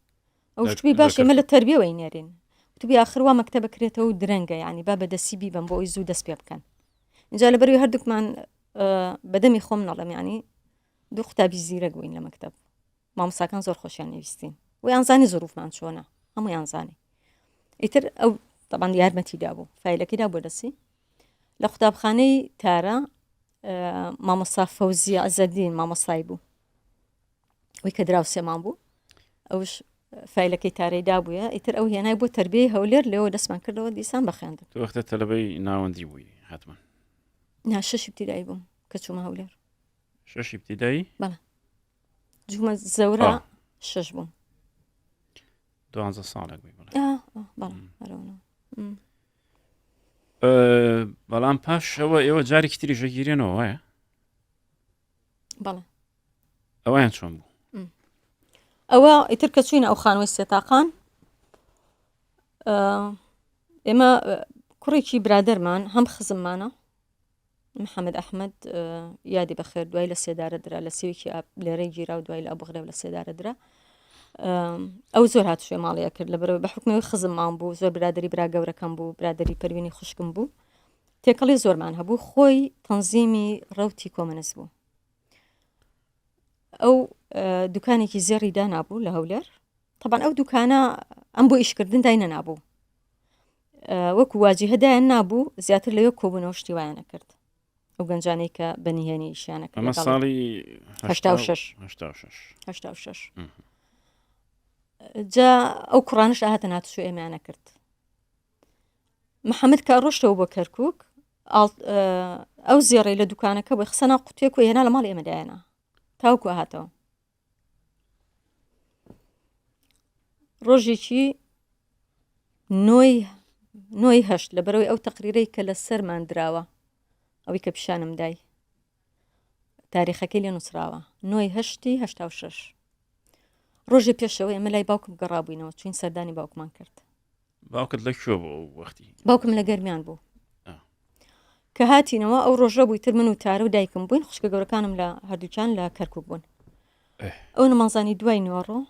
ئەو شتوی باش ئێمە لە تەربیەوەی نێرین وتبی ئاخروا مەکتەب بکرێتەوە و درەنگە ینی با بەدەستی بیبم بۆ ئەوی زوو دەست پێ بکەن اینجا لەبەروی هەردووکمان بەدەمی خۆم نەڵێم ینی دوو قوتابی زیرەک بووین لە مەکتەب مامۆستاکان زۆر خۆشیان نویستین و یانزانی زۆروفمان چۆنە هەموو یانزانی ئیتر ئەو طبعا یارمەتیدا بوو فایلەکەیدا بۆ دەسی لە قوتابخانەی تارە مامۆستا فەوزی عەزەدین مامۆستای بوو ئەوی کە دراوسێمان بوو ئەوش فایلەکەی تارەیدا بووە ئیتر ئەو هێنای بۆ تەربیەی هەولێر لێەوە دەستمان کردەوە دیسان بەخێندن تو وەختە تەلەبەی ناوەندی بووی حتما نا شەشی ابتیدایی بووم کە چوومە هەولێر شەشی ابتیدایی بەڵێ جوومە زەورە شەش بووم 12 ساڵێک بووی بەڵێ هەرەوەنەوە بەڵام پاشەوە ئێوە جارێکی تری ژەگیرێنەوە وایە بەڵێ ئەویان چۆن بوو ئەوە ئیتر کە چوینە ئەو خانووی سێتاقان ئێمە کوڕێکی برادەرمان هەم خزممانە محەممەد ئەحمەد یادی بەخێر دوای لە سێدارە درا لە سێوێکی لێرەی گیرا و دوای لە ئەبوغرێب لە سێدارە درا ئەو زۆر هات شوێ ماڵەیە کرد لەبەرەوەی بە حکمەوەی خزممان بوو زۆر برادری برا گەورەکەم بوو برادری پەروینی خوشکم بوو تێکەڵی زۆرمان هەبوو خۆی تەنزیمی ڕەوتی کۆمەنس بوو ئەو دوکانێکی زێڕی دانابوو لە هەولێر طبعا ئەو دوکانە ئەم بۆ ئیشکردن داینە نابوو وەکو واجی هەدایان نابوو زیاتر لەوێ کۆبوونەوە شتی وایانە کرد ئەو گەنجانەی کە بەنیهێنی شیانە ئەمە ساڵی 86 جا ئەو کوڕانش ئاهاتە ناتوشو ئێمەیانە کرد محەممەد کە ڕۆشتەوە بۆ کەرکووک ئەو زێڕەی لە دوکانەکە بۆی خسەنا قوتێک و هێنا لە ماڵ ئێمەدایەنە تاوکو هاتەوە ڕۆژێکی نۆی هەشت لە بەرەوەی ئەو تەقریرەی کە لە سەرمان دراوە ئەوەی کە پیشانم دای تاریخەکەی لێ نووسراوە نۆی هەشتی هەشتا و شەش ڕۆژێ پێشەوە ئێمە لای باوکم گەڕابووینەوە چوین سەردانی باوکمان کرد باوکت لە کوێ بۆ وەختی باوکم لە گەرمیان بوو کە هاتینەوە ئەو ڕۆژە بووی تر من و تارە و دایکم بووین خوشکە گەورەکانم لە هەردووچان لە کەرکووک بوون ئەو نەمازانی دوای نوێڕۆ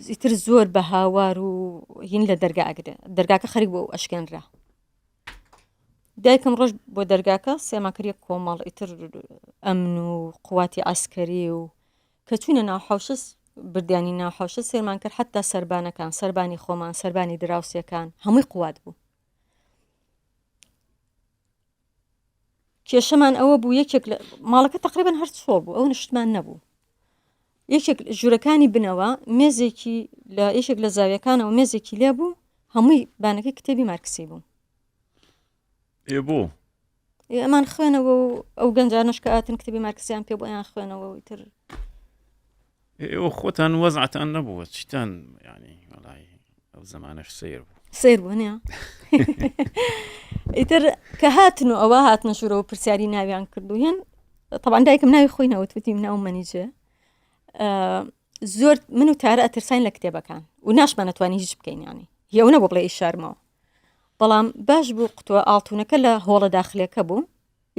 ئیتر زۆر بە هاوار و هین لە دەرگاکە خەریک بۆ ئەشکێنرا دایکم ڕۆژ بۆ دەرگاکە سێماکردە کۆمەڵ ئیتر ئەمن و قواتی عسکەری و کە چوونە ناوحەوشە بردیانی ناوحەوشە سێرمان کرد حتا سەربانەکان سەربانی خۆمان سەربانی دراوسەکان هەمووی قوات بوو کێشەمان ئەوە بوو یەکێک لە ماڵەکە تقریبان هەر چۆڵ بوو ئەو نشتمان نەبوو یەکێک ژوورەکانی بنەوە مێزێکی لە یەکێک لە زاویەکانەوە مێزێکی لێ بوو هەمووی بانەکەی کتێبی مارکسی بوو بوو ئەمان خوێنەوە و ئەو گەنجانشکە ئاتن کتێبی مارکسیان پێ بۆیان خوێنەوە وتر ئێوە خۆتان وەزعتان نەبووە چیتان ینی وەڵی ئەو زمانش سیر بوو سیر بوو نیە ئیتر کە هاتن و ئەوە هاتنە ژوورەوە پرسیاری ناویان کردویان طبعا دایکم ناوی خۆی نەوتوتیم ناو مەنیجە زۆر من و تارە ئەترساین لە کتێبەکان و ناشمان نەتوانی هیچ بکەین ینی هێو نەبوو بڵێ ئیشارمەوە بەڵام باش بوو قوتووە ئاڵتونەکە لە هۆڵە داخلەکە بوو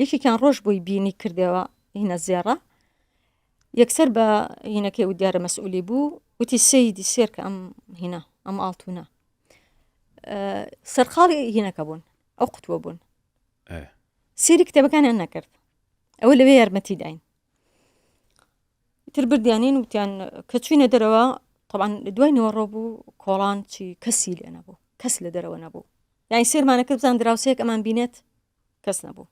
یەکێکیان ڕۆژ بووی بینی کردەوە هینە زێڕە یەکسەر بە هینەکەی و دیارە مەسئولی بوو وتی سەیدی سێرکە هینە ئەم ئاڵتونە سەرقاڵی هینەکە بوون ئەو قوتووە بوون سێری کتێبەکانیان نەکرد ئەوە لەوێ یارمەتی داین تر بردیانین وتیان کە چوینە دەرەوە طبعا دوای نوێڕۆ بوو کۆڵان چی کەسی لێ نەبوو کەس لە دەرەوە نەبوو یانی سێرمانەکە بزان دراوسەیەک ئەمان بینێت کەس نەبوو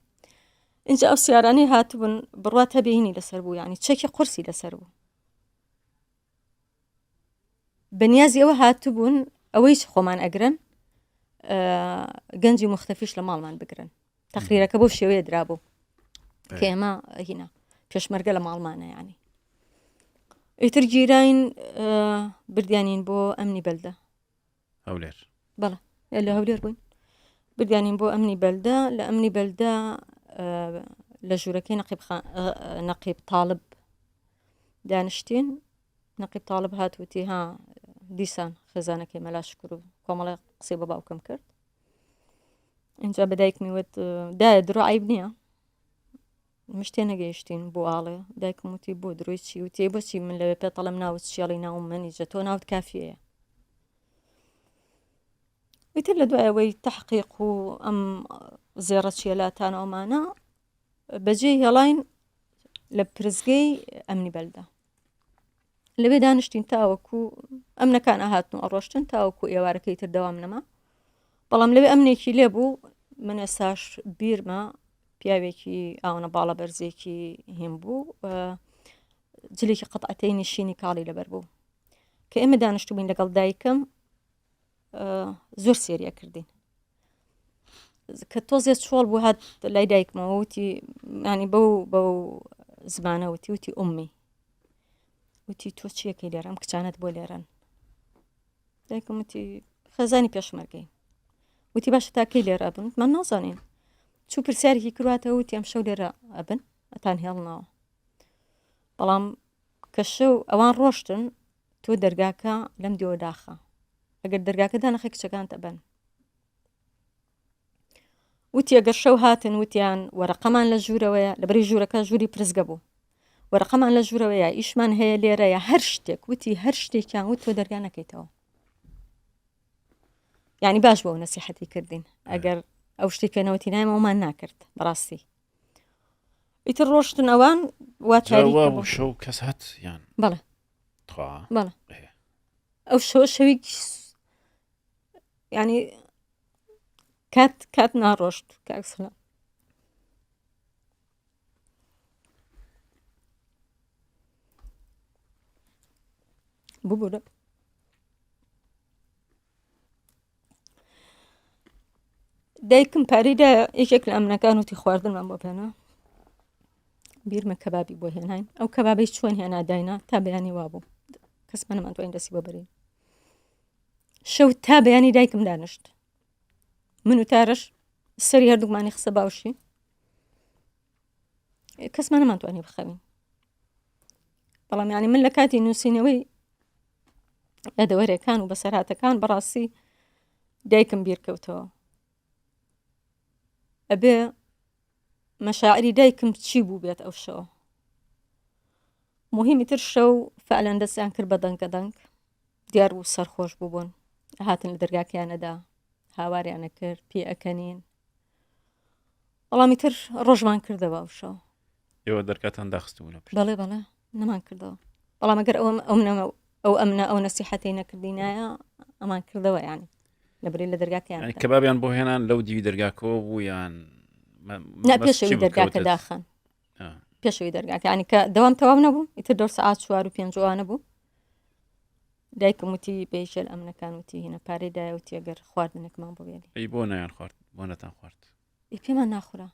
اینجا ئەو سیارانەی هاتبوون بڕات هەبێنی لەسەر بوو ینی چەکی قورسی لەسەر بوو بەنیازی ئەوە هاتبوون ئەوەی خۆمان ئەگرن گەنجی مختەفیش لە ماڵمان بگرن تەقریرەکە بۆ شێوەیە درابوو کە ئێمە هینە پێشمەرگە لە ماڵمانە ینی ئیتر گیراین بردیانین بۆ ئەمنی بەلدە هەولێر بەڵێ لە هەولێر بووین بردیانین بۆ ئەمنی بەلدە لە ئەمنی بەلدە لە ژوورەکەی نەقیب تاالب دانیشتین نەقیب تاالب هاتووتی ها دیسان خێزانەکەی مەلاش کرد و کۆمەڵی قسەی بە باوکەم کرد اینجا بەدایکمی وت دایە درۆ عیب نییە مشتێ نەگەیشتین بۆ ئاڵێ دایکم وتی بۆ درۆی چی وتی بۆچی من لەوێ پێتەڵم ناوت چیاڵی ناو منیجە تۆ ناوت کافیەیە ئیتر لە دوایەوەی تەحقیق و ئەم زێڕە چێلاتانە ئەمانە بەجێ هێڵاین لە پرزگەی ئەمنی بەلدە لەوێ دانیشتین تاوەکو ئەمنەکان ئاهاتن و ئەڕۆشتن تاوەکو ئێوارەکەی تر دەوام نەما بەڵام لەوێ ئەمنێکی لێ بوو من ئێساش بیرمە پیاوێکی ئاونە باڵە بەرزێکی هیم بوو جلێکی قەتعەتەی نشینی کاڵی لەبەر بوو کە ئێمە دانیشتو بووین لەگەڵ دایکم زۆر سێریە کردین کە تۆزێت چۆڵ بوو هات لای دایکمەوە وتی ینی بەو زمانە وتی ئومی وتی تۆ چیەکەی لێرەم کچانت بۆ لێرەن دایکم وتی خەزانی پێشمەرگەی وتی باشە تاکەی لێرە بن من نازانین چوو پرسیارێکی کرواتە وتی ئەم شەو لێرە ئەبن ئەتان هێڵنەوە بەڵام کە شەو ئەوان ڕۆشتن تۆ دەرگاکە لەم دیوە داخە ئەگەر دەرگاکەدا نەخی کچەکان تەبەن وتی ئەگەر شەو هاتن وتیان وەرەقەمان لە ژوورەوەیە لەبەری ژوورەکە ژووری پرزگە بوو وەرەقەمان لە ژوورەوەیە ئیشمان هەیە لێرەیە هەر شتێک وتی هەر شتێکیان وت تۆ دەرگا نەکەیتەوە یعنی باش بۆ نەسیحەتی کردین ئەگەر ئەو شتی پێنەوەتی نایمەوەمان ناکرد بەڕاستی ئیتر ڕۆشتن ئەوان وا تاریکە شەو کەس هات یان بەڵێ بەڵێ ئەو شەوی ینی کات ناڕۆشت کاکسڵە ببوورە دایکم پارەیدا یەکێک لە ئەمنەکان وتی خواردنمان بۆ پێنا بیرمە کەبابی بۆ هێناین ئەو کەبابەی چۆن هێنا داینا تا بەیانی وابوو کەسمە نەمانتوانین دەستی بۆ بەرین شەو تا بەیانی دایکم دانیشت من و تارش سەری هەردووکمانی خسە باوشی کەسمان نەمانتوانی بخەوین بەڵام یانی من لە کاتی نووسینەوەی یادەوەرێکان و بەسەرهاتەکان بەڕاستی دایکم بیرکەوتەوە ئەبێ مەشاعری دایکم چی بوو بێت ئەو شەوە مهمی تر شەو فعلەن دەستیان کرد بە دەنگەدەنگ دیار بوو سەرخۆش بوو بوون هاتن لە دەرگاکیانەدا هاواریانە کرد پێ ئەکەنین بەڵامی تر ڕۆژمان کردەوە ئەو شەو ئێوە دەرکاتان داخستبوو لە پشت بەڵێ بەڵێ نەمان کردەوە بەڵام ئەگەر ئەو ئەمنە ئەو نەسیحەتەی نەکردینایە ئەمان کردەوە یانی لەبەری لە دەرگاکیان ینی کەبابیان بۆ هێنان لەو دیوی دەرگاکەوە بوو یان نا پێشەوی دەرگاکە داخن پێشەوی دەرگاکە ینی کە دەوام تەواو نەبوو ئیتر 2 ساعات 4 و 5 بوو دایکم وتی پێیشێل ئەمنەکان وتی هینە پارەیدایە وتی ئەگەر خواردنێکمان بۆ بێنی ئەی بۆ نەیان خوارد بۆ نەتان خوارد پێمان ناخورا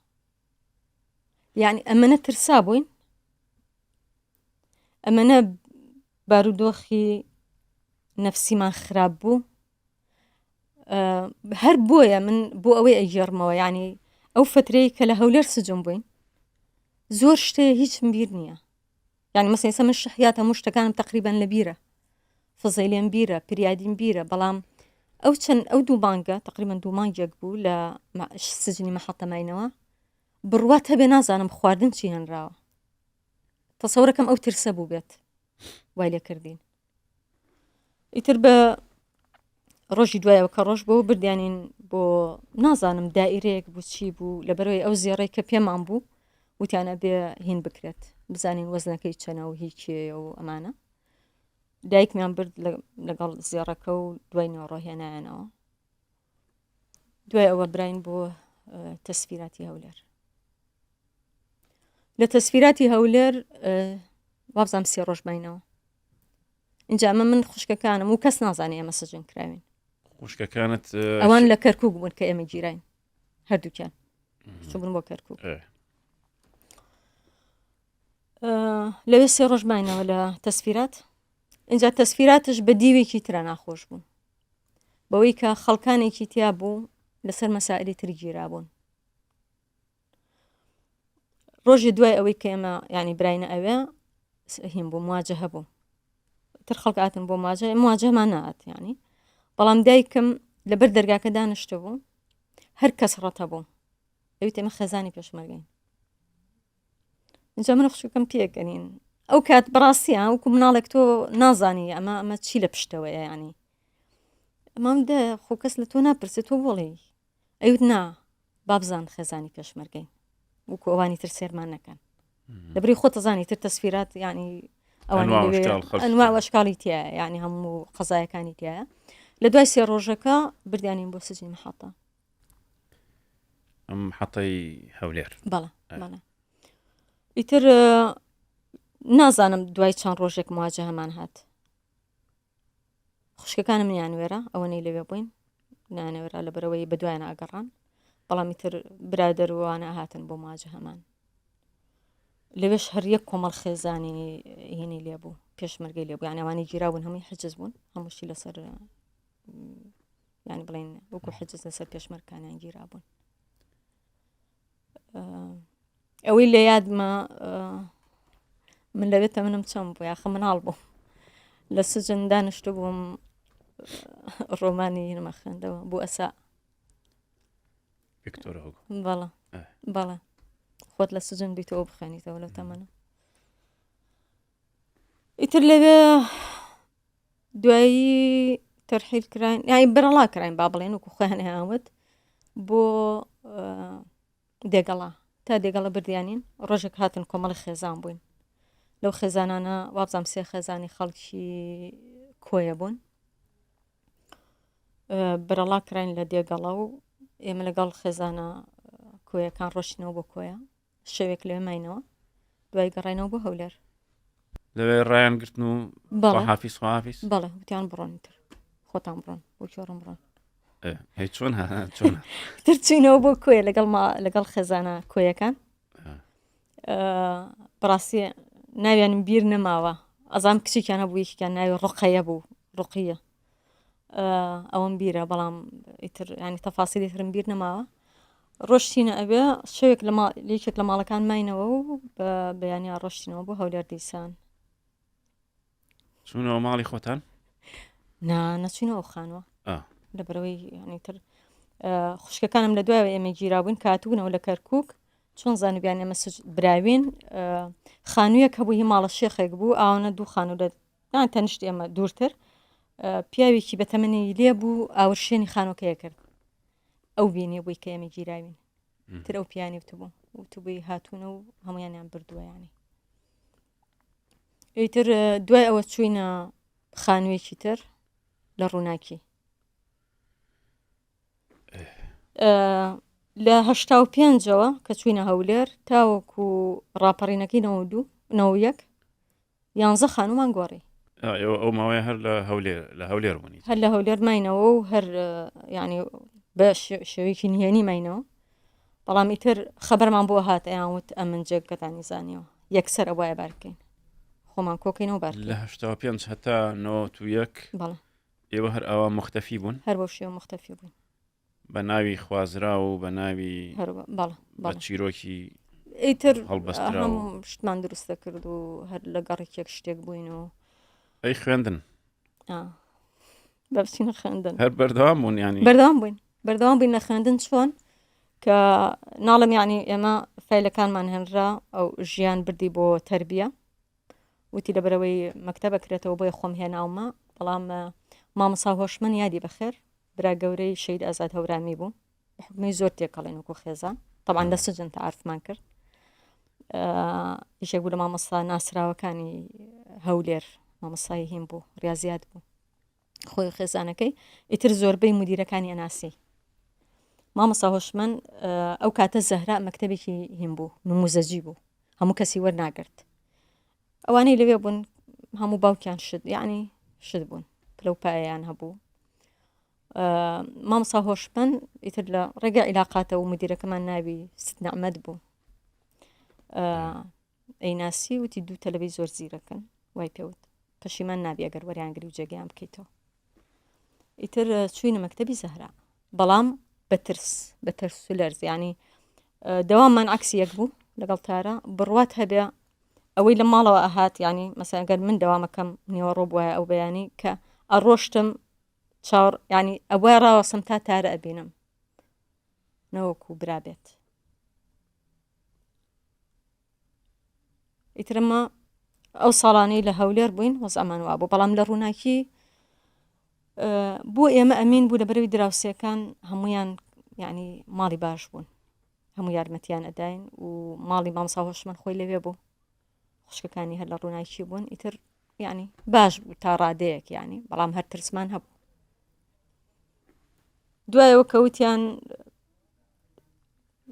یعنی ئەمەنە ترسا بووین ئەمەنە بارودۆخی نەفسیمان خراپ بوو هەر بۆیە من بۆ ئەوەی ئەیژێڕمەوە ینی ئەو فترەی کە لە هەولێر سجن بووین زۆر شتەیە هیچم بیر نییە یعنی مەسەڵەن من شەحیات هەموو شتەکانم تقریبان لە بیرە فزەیلێن بیرە پریادین بیرە بەڵام ئەو دوو مانگە تقریبان 2 مانگێک بوو لە سجنی مەحەتەماینەوە بڕوات هەبێ نازانم خواردن چی هێنراوە تەسەورەکەم ئەو ترسە بوو بێت وای لێ کردین ئیتر بە ڕۆژی دوایەوە کە ڕۆژ بۆ بردیانین بۆ نازانم دائیرەیەک بوو چی بوو لەبەرەوەی ئەو زیێڕەی کە پێمان بوو وتیانە بێ هین بکرێت بزانین وەزنەکەی چەنە و هیچ و ئەمانە دایکمیان برد لەگەڵ زیێڕەکە و دوای نێڕۆهێنایانەوە دوای ئەوە براین بۆ تەسفیراتی هەولێر لە تەسفیراتی هەولێر وابزانم 3 ڕۆژ باینەوە اینجا ئەمە من خوشکەکانم و کەس نازانێ ئێمە سجن کراوین خوشکەکانت ئەوان لە کەرکووک بوون کە ئێمە گیراین هەردووکیان چوبوون بۆ کەرکووک لەوێ 3 ڕۆژ باینەوە لە تەسفیرات اینجا تەسفیراتش بە دیوێکی ترە ناخۆش بوون بەوەی کە خەڵکانێکی تیا بوو لەسەر مەسائلی تر گیرابوون ڕۆژی دوای ئەوەی کە ئێمە ینی براینە ئەوێ هین بوو مواجه هەبوو تر خەڵکاتن بۆ مواجهمان نات ینی بەڵام دایکم لەبەر دەرگاکە دانیشتە بوو هەر کەس ڕەتە بوو ئەوی ئێمە خێزانی پێشمەرگەین اینجا من خوشکەکەم پێکەنین ئەو کات بەڕاستیان وەکو مناڵێک تۆ نازانی ئەمە چی لە پشتەوەیە ینی ئەمام دە خۆ کەس لە تۆ ناپرسێت تۆ بڵێ ئەوت نا بابزان خێزانی پێشمەرگەین وەکو ئەوانی تر سێرمان نەکەن لەبری خۆ تەزانی تر تەسفیرات ینی ئەنوا وەشکاڵی تایە ینی هەموو قەزایەکانی تایە لە دوای 3 ڕۆژەکە بردیانین بۆ سجنی محەتە ئەم محەتەی هەولێر بەڵێ بەڵێ ئیتر نازانم دوای چەند ڕۆژێک مواجه هەمان هات خوشکەکانم نیانوێرە ئەوەنەی لەوێ بووین نانەوێرە لەبەرەوەی بەدوایان ئاگەڕان بەڵامی تر برادەروانە هاتن بۆ مواجه هەمان لەوێش هەر یەک کۆمەڵ خێزانی هینی لێبوو پێشمەرگەی لێبوو یانەوانی گیرابوون هەمووی حجز بوون هەمووشی لەسەر ینی بڵێن وەکو حجز لەسەر پێشمەرگەکانیان گیرابوون ئەوەی لە یادمە من لەوێتە منم چەند بوو یاخە مناڵ بووم لە سجن دانیشتە بووم ڕۆمانی هینمە خوێندەوە بۆ ئەسا بەڵێ بەڵێ خۆت لە سجن بیتەوە بخوێنیتەوە لەو تەمەنە ئیتر لەوێ دوایی تەرحیل کراین یانی بەرەڵا کراین با بڵێن وەکو خۆیان هاوت بۆ دێگەڵا تا دێگەڵە بردیانین ڕۆژێک هاتن کۆمەڵی خێزان بووین لەو خێزانانە وابزانم 3 خێزانی خەڵکی کۆیە بوون بەرەڵا کراین لە دێگەڵە و ئێمە لەگەڵ خێزانە کۆیەکان ڕۆشتینەوە بۆ کۆیە شەوێک لەوێ ماینەوە دوای گەڕینەوە بۆ هەولێر لەوێ ڕایان گرتن و خواحافیز بەڵێ وتیان بڕۆن تر خۆتان بڕۆن بۆ چۆڕم بڕۆن هي چۆن تر چوینەوە بۆ کۆیە لەگەڵ خێزانە کۆیەکان بەڕاستی ناویانم بیر نەماوە ئەزام کچێکیانە بوو یەکێکیان ناوی ڕقەیە بوو ڕقیە ئەوەم بیرە بەڵام ئیتر ینی تەفاسیلی ترم بیر نەماوە ڕۆشتینە ئەبێ شەوێک لێکێک لە ماڵەکان ماینەوە و بە بەیانیا ڕۆشتینەوە بۆ هەولێر دیسان چوونەوە ماڵی خۆتان نەچوینەوە خانوە لەبەرەوەی ینی تر خوشکەکانم لە دوایەوە ئێمە گیرابووین کاتبوونەوە لە کەرکووک چۆن زانویان ئێمە براوین خانوویەک هەبوو هی ماڵە شێخێک بوو ئاوانە دوو خانوو لە تەنیشت ئێمە دوورتر پیاوێکی بەتەمەنی لێ بوو ئاورشێنی خانۆکەیە کرد ئەو بینێ بووی کە ئێمە گیراوین تر ئەو پیانی وتبوو وتبووی هاتوونە و هەمویانیان بردووە ینی ئیتر دوای ئەوە چوینە خانوویەکی تر لە ڕووناکی لە 85ەوە کە چوینە هەولێر تاوەکو ڕاپەڕینەکەی 92 11 خانومان گۆڕی ئەو ماوەیە هەر لە هەولێر بوونی هەر لە هەولێر ماینەوە و هەر ینی بە شێوەیەکی نهێنی ماینەوە بەڵام ئیتر خەبەرمان بۆ هات ئەیانوت ئەمن جێگەکەتانی زانیەوە یەکسەر ئەوایە بارکەین خۆمان کۆکەینەوە بار لە 85 هەتا 91 بەڵێ ئێوە هەر ئەوە مختەفی بوون هەر بۆ شێوە مختەفی بوون بە ناوی خوازرا و بە ناوی بە چیرۆکی ئیتر هەڵبەسترا هەموو شتمان دروستە کرد و هەر لە گەڕێکێک شتێک بووینەوە ئەی خوێندن بەچینە خوێندن هەر بەردەوام بوون ینی بەردەوام بووین لە خوێندن چۆن کە ناڵم ینی ئێمە فیلەکانمان هێنرا ئەو ژیان بردی بۆ تەربیە وتی لەبەرەوەی مەکتەبە کرێتەوە بۆی خۆم هێناومە بەڵام مامەسا هۆشمەند یادی بەخێر برا گەورەی شەید ئازاد هەورامی بوو حکومەی زۆر تێکەڵێن وەکو خێزان طبعا لە سجن تعرفمان کرد یەکێک بوو لە مامەستا ناسراوەکانی هەولێر مامەسای هیم بوو ریاضیات بوو خۆی خێزانەکەی ئیتر زۆربەی مدیرەکانی ئەناسی مامەسا هۆشمەند ئەو کاتە زەهرا مەکتەبێکی هیم بوو نموزەجی بوو هەموو کەسی وەرناگرت ئەوانەی لەوێ بوون هەموو باوکیان شت یعنی شت بوون پلەپایان هەبوو مامەسا هۆشمەند ئیتر لە ڕێگە عیلاقاتە و مدیرەکەمان ناوی ستنەعمەد بوو ئەیناسی وتی دوو تەلەڤی زۆر زیرەکەن وای پێوت پەشیمان نابی ئەگەر وەریانگری و جێگەیان بکەیتەوە ئیتر چوینە مەکتەبی زەهرا بەڵام بەترس و لەرز ینی دەواممان عکسی یەک بوو لەگەڵ تارە بڕوات هەبێ ئەوەی لە ماڵەوە ئەهات ینی مەسەڵەن ئەگەر من دەوامەکەم نیوەڕۆ بووایە ئەو بەیانی کە ئەڕۆشتم چاوەڕ ینی ئەوە ڕاوەسم تا تارە ئەبینم نەوەکو برابێت ئیترمە ئەو ساڵانەی لە هەولێر بووین وەزعمان وا بوو بەڵام لە ڕووناکی بۆ ئێمە ئەمین بوو لە بەرەوی دراوسەکان هەمویان ینی ماڵی باش بوون هەموو یارمەتیان ئەداین و ماڵی مامەسا هۆشمەند خۆی لەوێ بوو خوشکەکانی هەر لە ڕووناکی بوون ئیتر ینی باش بوو تا ڕادەیەک ینی بەڵام هەر ترسمان هەبوو دوایەوە کەوتیان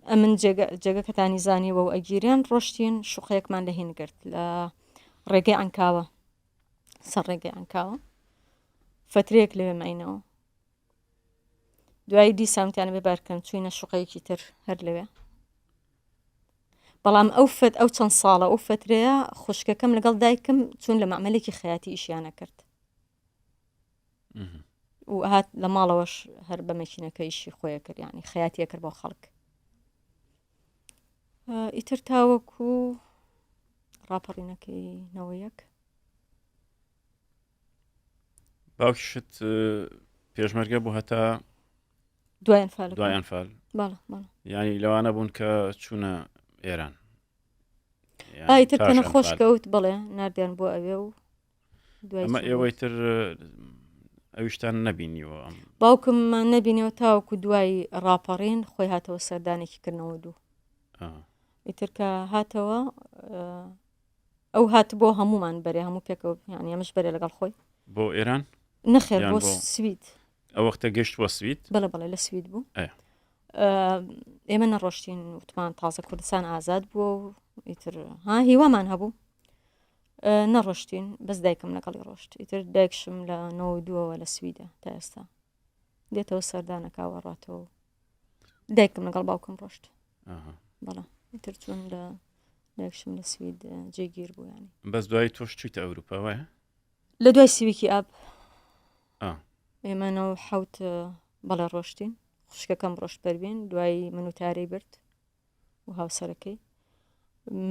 ئەمن جێگەکەتانی زانیوە و ئەگیریان ڕۆشتین شوقەیەکمان لە هین گرت لە ڕێگەی ئەنکاوە سەر ڕێگەی ئەنکاوە فترەیەک لەوێ ماینەوە دوایی دیسامتیان بێبارکەن چوینە شوقەیەکی تر هەر لەوێ بەڵام ئەو چەند ساڵە ئەو فترەیە خوشکەکەم لەگەڵ دایکم چون لە مەعمەلێکی خەیاتی ئیشیانە کرد و هات لە ماڵەوەش هەر بە مەکینەکە ئیشی خۆیە کرد ینی خەیاتیە کرد بۆ خەڵک ئیتر تاوەکو ڕاپەڕینەکەی نەوەیەک باوکیشت پێشمەرگە بوو هەتا دوایان فال ینی لەوانە بوون کە چوونە ئێران ئایتر کەنە خۆش کەوت بڵێ نردیان بۆ ئەوێ و ئەمە ئێوەی تر ئەویشتان نەبینیوە باوکم نەبینیەوە تاوەکو دوای ڕاپەڕین خۆی هاتەوە سەردانێکی کردنەوە دوو ئیتر کە هاتەوە ئەو هات بۆ هەمومان بەرێ هەموو پێکەوت ینی ئەمەش بەرێ لەگەڵ خۆی بۆ ئێران نەخێر بۆ سوید ئەو وەختە گەشت بۆ سوید بەڵێ لە سوید بوو ئێمە نەڕۆشتین وتمان تازە کوردستان ئازاد بووە و ئیتر هیوامان هەبوو نەڕۆشتین بەس دایکم لەگەڵی ڕۆشت ئیتر دایکشم لە 92ەوە لە سویدە تا ئێستا دێتەوە سەردانەکە وەڕاتەوە دایکم لەگەڵ باوکم ڕۆشت بەڵام ئیتر چوون لە دایکشم لە سوید جێگیر بوو ینی بەس دوای تۆش چیتە ئەوروپا وایە لە دوای سیویکی ئاب آه. ئێمەەوە حوت بەڵێ ڕۆشتین خوشکەکەم ڕۆشت پەروین دوای من و تارەی برد و هاوسەرەکەی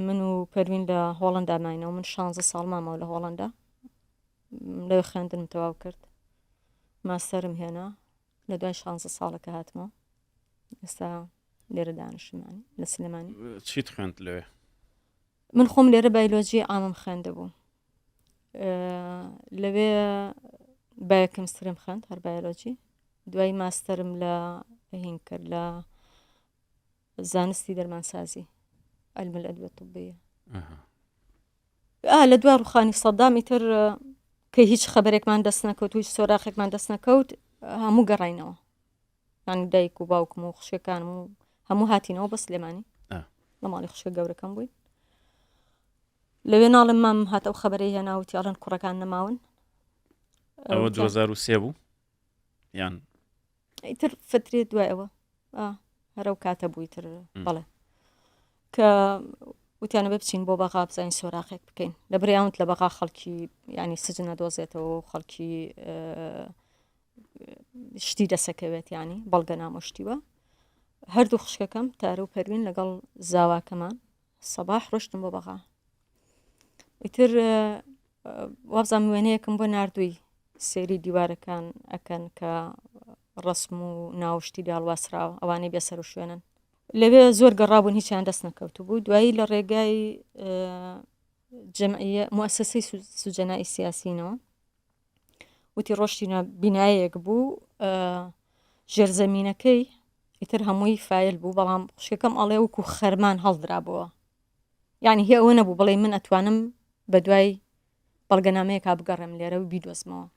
من و پەروین لە هۆڵندا ماینەوە من 16 ساڵ مامەوە لە هۆڵندا لەوێ خوێندنم تەواو کرد ماستەرم هێنا لە دوای 16 ساڵەکە هاتمەوە ئێستا لێرە دانیشتمانی لە سلێمانی چیت خوێند لەوێ من خۆم لێرە بایۆلۆجی ئامم خوێندە بوو لەوێ بایەکەم سترم خوێند هەر بایۆلۆجی دوای ماستەرم لە هین کرد لە زانستی دەرمانسازی علم الأدوية الطبية لە دوای ڕوخانی سەدام ئیتر کە هیچ خەبەرێکمان دەست نەکەوت و هیچ سۆراخێکمان دەست نەکەوت هەموو گەڕاینەوە یانی دایک و باوکم و خوشکەکانم و هەموو هاتینەوە بە سلێمانی لە ماڵی خوشکە گەورەکەم بووین لەوێ ناڵم مام هاتەو خەبەرەی هێناوتی ئەڵێن کوڕەکان نەماون ئەوە 2003 بوو یان ئیتر فترێ دوایەوە هەرە و کاتە بووی تر بەڵێ کە وتیانە بە بچین بۆ بەغا بزانین سۆراخێک بکەین لە بریاونت لە بەغا خەڵکی ینی سجنە دۆزێتەوە و خەڵکی شتی دەسەکەوێت ینی بەڵگە نامۆشتیوە هەردوو خوشکەکەم تارە و پەروین لەگەڵ زاواکەمان سەباح ڕۆشتم بۆ بەغا ئیتر وابزانم وێنەیەکم بۆ نردووی سێری دیوارەکان ئەکەن کە ڕسم و ناوشتی داڵواسراوە ئەوانەی بێسەر و شوێنن لەوێ زۆر گەڕابوون هیچیان دەست نەکەوت بوو دوایی لە ڕێگای جەمعیە موسسەی سوجەنایی سیاسینەوە وتی ڕۆشتینە بینایەک بوو ژێرزەمینەکەی ئیتر هەمووی فایل بوو بەڵام خوشکەکەم ئەڵێ وەکو خەرمان هەڵدرابەوە یعنی هی ئەوە نەبوو بڵێ من ئەتوانم بە دوای بەڵگەنامەیەکا بگەڕێم لێرە و بیدۆزمەوە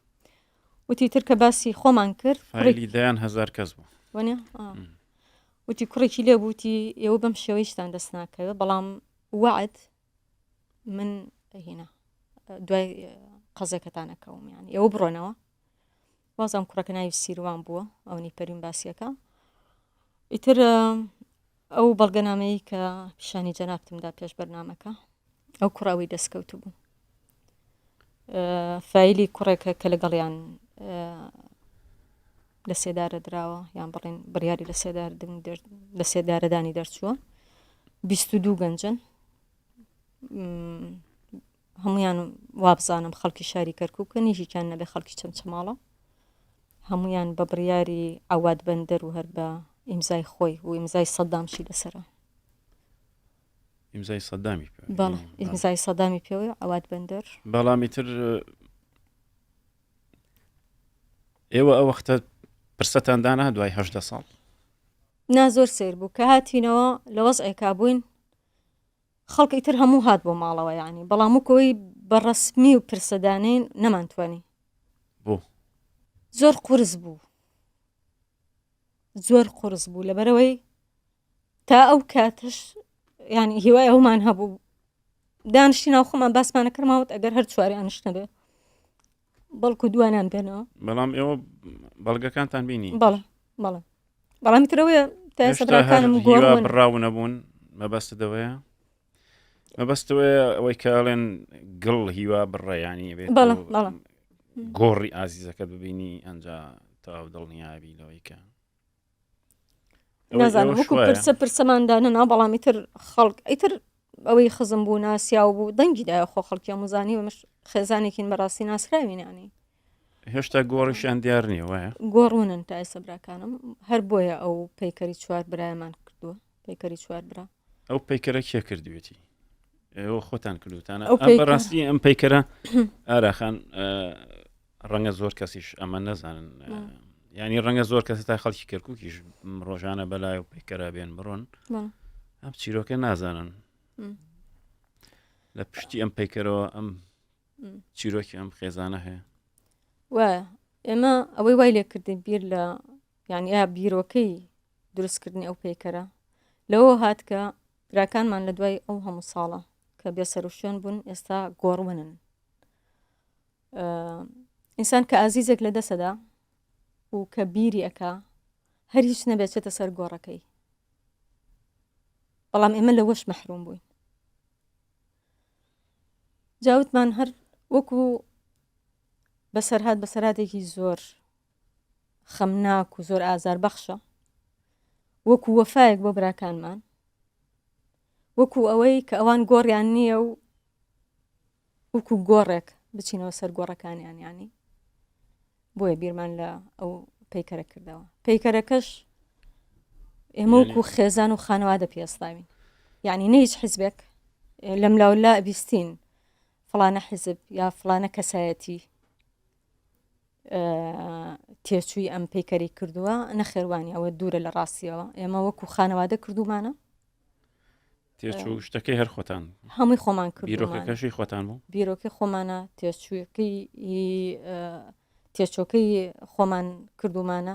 وتی تر کە باسی خۆمان کرد فایلی دایان 1000 کەس بوو وەنێ وتی کوڕێکی لێ بووتی ئێوە بەم شێوەیشتان دەست ناکەوێت بەڵام وعد من هینە دوای قەزەکەتانەکەوم یانی ئێوە بڕۆنەوە وازام کوڕەکە ناوی سیروان بووە ئەوەی پەروین باسیەکە ئیتر ئەو بەڵگەنامەیە کە پیشانی جەنابتمدا پێش بەرنامەکە ئەو کوڕاوی دەستکەوت بوو فایلی کوڕێکە کە لەگەڵیان لە سێدارە دراوە یان بڵێن بڕیاری لە سێدارەدانی دەرچووە 22 گەنجن هەمویان وابزانم خەڵکی شاری کەرکووکە نێژیان نەبێ خەڵکی چەند چماڵە هەمویان بە بڕیاری ئاوات بەندەر و هەر بە ئیمزای خۆی و ئیمزای سەدامشی لەسرە ئیمزای سەدامی بەڵێ ئیمزای سەدامی پێوە ئاوات بەندەر بەڵامی تر ئێوە ئەو وەختە پرسەتان دانا دوای 18 ساڵ نا زۆر سیر بوو کە هاتینەوە لە وەزعێکا بووین خەڵک ئیتر هەموو هات بۆ ماڵەوە یانی بەڵام وکەوەی بەڕەسمی و پرسەدانین نەمانتوانی بۆ زۆر قورس بوو لەبەرەوەی تا ئەو کاتش ینی هیوای ئەومان هەبوو دانیشتی ناو خۆمان باسمانە کردماوت ئەگەر هەر چواریانش نەبێ بەڵکو دوانیان بێنەوە بەڵام ئێوە بەڵگەکانتان بینی بەڵامی ترەوەیە تا سەدراکانم گۆڕ بڕاو نەبوون مەبەستەوەیە ئەوەی کاڵێن گڵ هیوا بڕێیانی بێت گۆڕی ئازیزەکەت ببینی ئەنجا تاو دڵنیابی لەوەیکە نازانم وەکو پرسەماندانە نا بەڵامی تر خەڵک ئیتر ئەوەی خزم بوو ناسیا و بوو دەنگیدای خۆ خەڵکی مزانی ومش خێزانێکین بەڕاستی ناسراوینانی هێشتا گۆڕیشیان دیار نییە وایە گۆڕونن تا ئێستا براکانم هەر بۆیە ئەو پەیکەری چوار برایەمان کردووە پەیکەری چوار برا ئەو پەیکەرە کێ کردوێتی ئێوە خۆتان کردوتانە بەڕاستی ئەم پەیکەرە ئاراخان ڕەنگە زۆر کەسیش ئەمە نەزانن ینی ڕەنگە زۆر کەس تا خەڵکی کەرکووکیش ڕۆژانە بەلای و پەیکەرە بێن بڕۆن ئەم چیرۆکە نازانن لە پشتی ئەم پەیکەرەوە ئەم چیرۆکی ئەم خێزانە هەیە وایە ئێمە ئەوەی وای لێ کردین بیر لە یانی یا بیرۆکەی دروستکردنی ئەو پەیکەرە لەوە هات کە براکانمان لە دوای ئەو هەموو ساڵە کە بێسەر و شوێن بوون ئێستا گۆڕوونن ئینسان کە ئازیزێک لە دەسەدا و کە بیری ئەکا هەر هیچ نەبێتێتە سەر گۆڕەکەی بەڵام ئێمە لەوەش مەحروم بووین جاوتمان هەر وەکو بەسەرهاتێکی زۆر خەمناک و زۆر ئازار بەخشە وەکو وەفایەک بۆ براکانمان وەکو ئەوەی کە ئەوان گۆڕیان نییە و وەکو گۆڕێک بچینەوە سەر گۆڕەکانیان ینی بۆیە بیرمان لە ئەو پەیکەرە کردەوە پەیکەرەکەش ئێمە وەکو خێزان و خانەوادە پێستاوین یعنی نە هیچ حیزبێک لەم لاولا بیستین فڵانە حیزب یا فڵانە کەسایەتی تێچووی ئەم پەیکەری کردووە نەخێوانی ئەوە دوورە لە ڕاستیەوە ئێمە وەکو خانەوادە کردومانە تێچوو شتەکەی هەر خۆتان هەمووی خۆمان کرد بیرۆکەکەشی خۆتان بوو بیرۆکەی خۆمانە تێچوویەکەی تێچۆکەی خۆمان کردومانە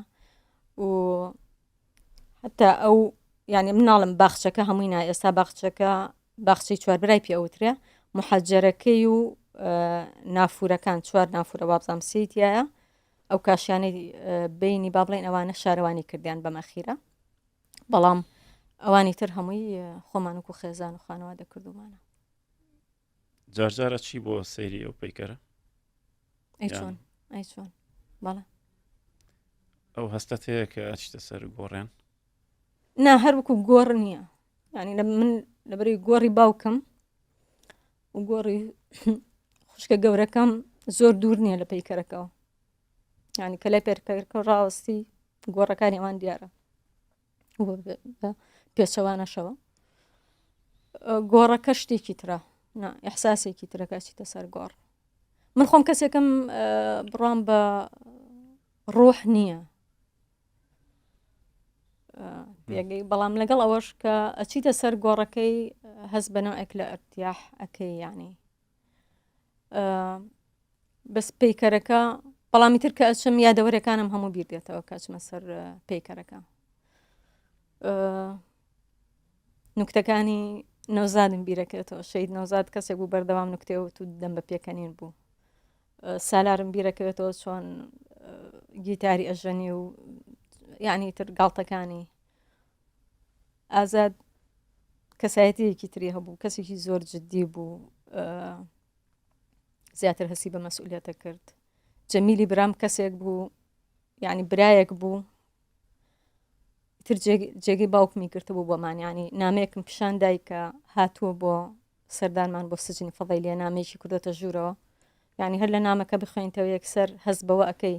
و حتا ئەو یعنی مناڵم باخچەکە هەمووی نا ئێستا باخچەی چواربرای پێ ئەوترێ محەجەرەکەی و نافورەکان چوار نافورە وابزام سیتیایە ئەو کاشیانەی بینی با بڵێن ئەوانە شارەوانی کردیان بەمەخیرە بەڵام ئەوانی تر هەمووی خۆمانکو خێزان و خانەوادە کردومانە جارجارە چی بۆ سەیری ئەو پەیکەرە ئەی چۆن بەڵێ ئەو هەستەت هەیە کە ئاچتە سەر گۆڕیان نا هەر وەکو گۆڕ نییە ینی من لەبەری گۆڕی باوکم و گۆڕی خوشکە گەورەکەم زۆر دوور نییە لە پەیکەرەکەەوە ینی کە لای پێکەرەکە ڕاوەستی گۆڕەکانی ئەوان دیارە پێچەوانەشەوە گۆڕەکە شتێکی ترە ئەحساسێکی ترەکە چیتە سەر گۆڕ من خۆم کەسێکم بڕام بە ڕۆح نییە بەڵام لەگەڵ ئەوەش کە ئەچیتە سەر گۆڕەکەی هەست بەنەوەک لە ئەرتیاح ئەەکەی ینی بەس پەیکەرەکە بەڵامی تر کە ئەچم یادەوەرەکانم هەموو بیر دێتەوە کاچمە سەر پەیکەرەکە نوکتەکانی نەوزادم بیرەکەێتەوە شەید نەوزاد کەسێک بوو بەردەوام نوکتێەوە تو دەم بە پێکەنین بوو سالارم بیرەکەوێتەوە چۆن گیتاری ئەژەنی و یعنی تر گاڵتەکانی ئازاد کەسایەتیەکی تری هەبوو کەسێکی زۆر جددی بوو زیاتر هەسی بە مەسئولیەتە کرد جەمیلی برام کەسێک بوو یعنی برایەک بوو تر جێگەی باوکمی گرتە بوو بۆمان ینی نامەیەکم پیشان دای کە هاتووە بۆ سەردانمان بۆ سجنی فەضەیلیە نامەیەکی کردۆتە ژوورەوە یعنی هەر لە نامەکە بخوێنیتەوە یەکسەر هەست بەوە ئەەکەی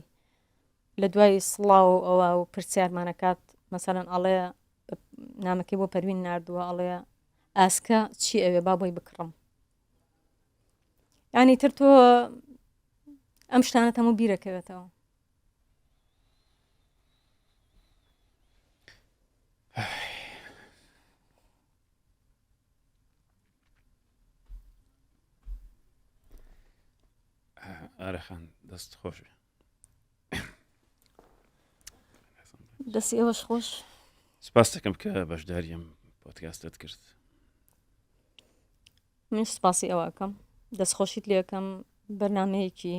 لە دوای سڵاو ئەوە و پرسیارمانەکات مەسەرەن ئەڵێ نامەکەی بۆ پەروین نردووە ئەڵێ ئاسکە چی ئەوێ با بۆی بکڕم ینی تر تۆ ئەم شتانە هەموو بیرەکەوێتەوە ئارەخان دەست خۆش دەستی ئەوەش خۆش سپاس دەکەم کە بەشداریم پۆدکاستت کرد من سپاسی ئەوەکەم دەستخۆشیت لێەکەم بەرنمەیەکی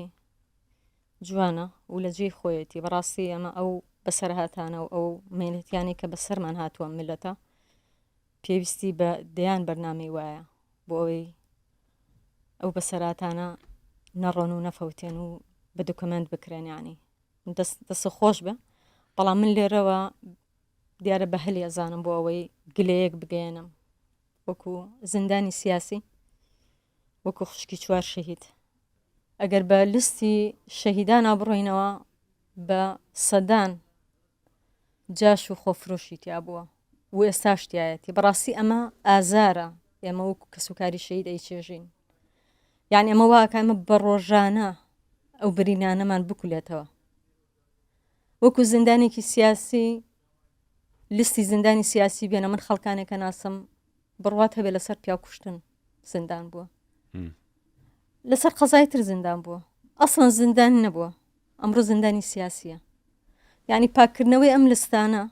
جوانە و لە جێی خۆیەتی بەڕاستی ئەمە ئەو بەسەرهاتانە و ئەو مێنێتیانی کە بەسەرمان هاتووە ملەتە پێویستی بە دەیان بەرنامەی وایە بۆ ئەوەی ئەو بەسەراتانە نەڕۆن و نەفەوتێن و بە دوکمنت بکرێنیانی دەست خۆش بە بەڵام من لێرەوە دیارە بە هەلی ئەزانم بۆ ئەوەی گلەیەک بگەێنم وەکو زندانی سیاسی وەکو خوشکی چوار شەهید ئەگەر بە لیستی شەهیدان بڕۆینەوە بە سەدان جاش و خۆفرۆشی تیا بووە و ئێستاشتایەتی بەڕاستی ئەمە ئازارە ئێمە وەکو کەسوکاری شەهید ئەیچێژین یعنی ئەمە واکەمە بە ڕۆژانە ئەو برینانەمان بکولێتەوە وەکو زندانێکی سیاسی لیستی زندانی سیاسی بێنە من خەڵکانێکە ناسم بڕوات هەبێ لەسەر پیاکوشتن زندان بووە لەسەر قەزای تر زندان بووە ئەسڵەن زندان نەبووە ئەمڕۆ زندانی سیاسیە یعنی پاکردنەوەی ئەم لستانە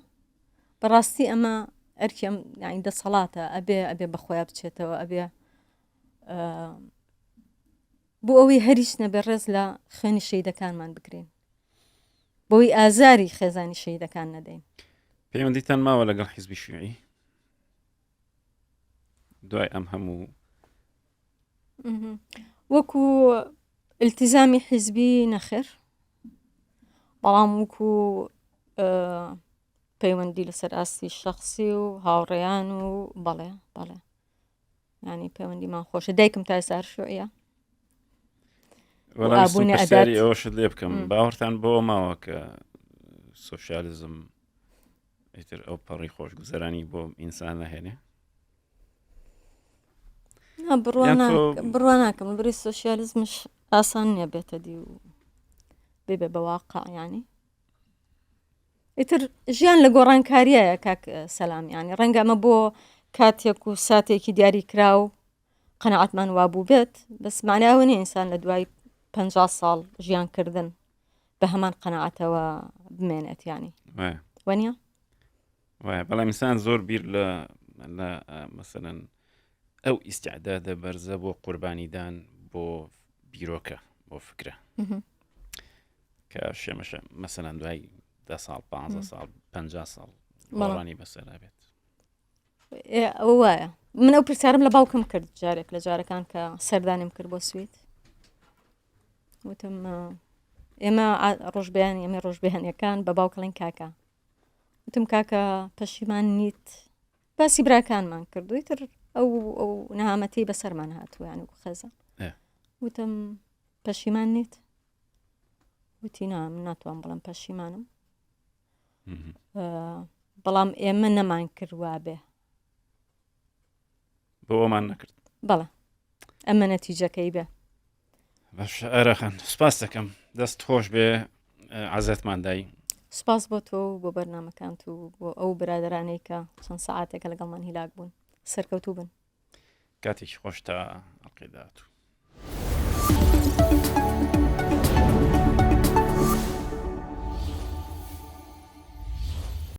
بەڕاستی ئەمە ئەرکی ئەم یعنی دەسەڵاتە ئەبێ بەخۆیان بچێتەوە ئەبێ بۆ ئەوەی هەریش نەبێ ڕێز لە خوێنی شەیدەکانمان بکرێن بۆی ئازاری خێزانی شەهیدەکان نەدەین. پەیوەندیتان ماوە لەگەڵ حیزبی شیوعی دوای ئەم هەموو وەکو التزامی حیزبی نەخێر، بەڵام وەکو پەیوەندی لەسەر ئاستی شخصی و هاوڕێیان و بەڵێ ینی پەیوەندیمان خۆشە. دایکم تا ئێستا شیوعیە. وەڵامی ئەوەشت لێ بکەم باوەڕتان بۆ ماوە کە سۆشیالیزم ئیتر ئەو پەڕی خۆش گوزەرانی بۆ ئینسان نەهێنێ؟ بڕوان ناکەم بری سۆشیالیزمش ئاسان نییە بێتە دی و بێ بە واقع ینی ئیتر ژیان لە گۆڕانکاریایە کاک سەلام، ینی ڕەنگە ئەمە بۆ کاتێک و ساتێکی دیاری کرا و قەنەعەتمان وابوو بێت، بەس معناوە نیە ئینسان لە دوای 50 ساڵ ژیانکردن بە هەمان قەنەعەتەوە بمێنێت ینی وەنیە؟ وایە بەڵام ئینسان زۆر بیر لە مەسەلەن ئەو ئیستیعدادە بەرزە بۆ قوربانیدان بۆ بیرۆکە بۆ فکرە کە شێمەشە مەسەلەن دوای 10 ساڵ 15 ساڵ 50 ساڵ گۆڕانی بەسەرا بێت. ئەوە وایە. من ئەو پرسیارم لە باوکم کرد جارێک لە جارەکان کە سەردانیم کرد بۆ سوید، وتم ئێمە ڕۆژبیانی ئەمە ڕۆژبیانیەکان بە باوکڵین کاکە، وتم کاکە پەشیمان نیت، باسی براکانمان کردووی تر ئەو نەهامەتی بەسەرمان هاتوویان و خەزە، وتم پەشیمان نیت؟ وتی نا من ناتوان بڵم پەشیمانم، بەڵام ئێمە نەمان کردوا بێ بۆ ئەومان نەکرد. بەڵێ ئەمە نەتیجەکەی بێ. باش ئەرەخان سپاس دەکەم، دەست خۆش بێ عەزەتمان دای. سپاس بۆ تۆ و بۆ بەرنامەکانت و بۆ ئەو برادرانەی کە چەند سەعاتێکە لەگەڵمان هیلاک بوون سەرکەوتوو بن. کاتێکی خۆش تا ئەڵقەی داهاتوو.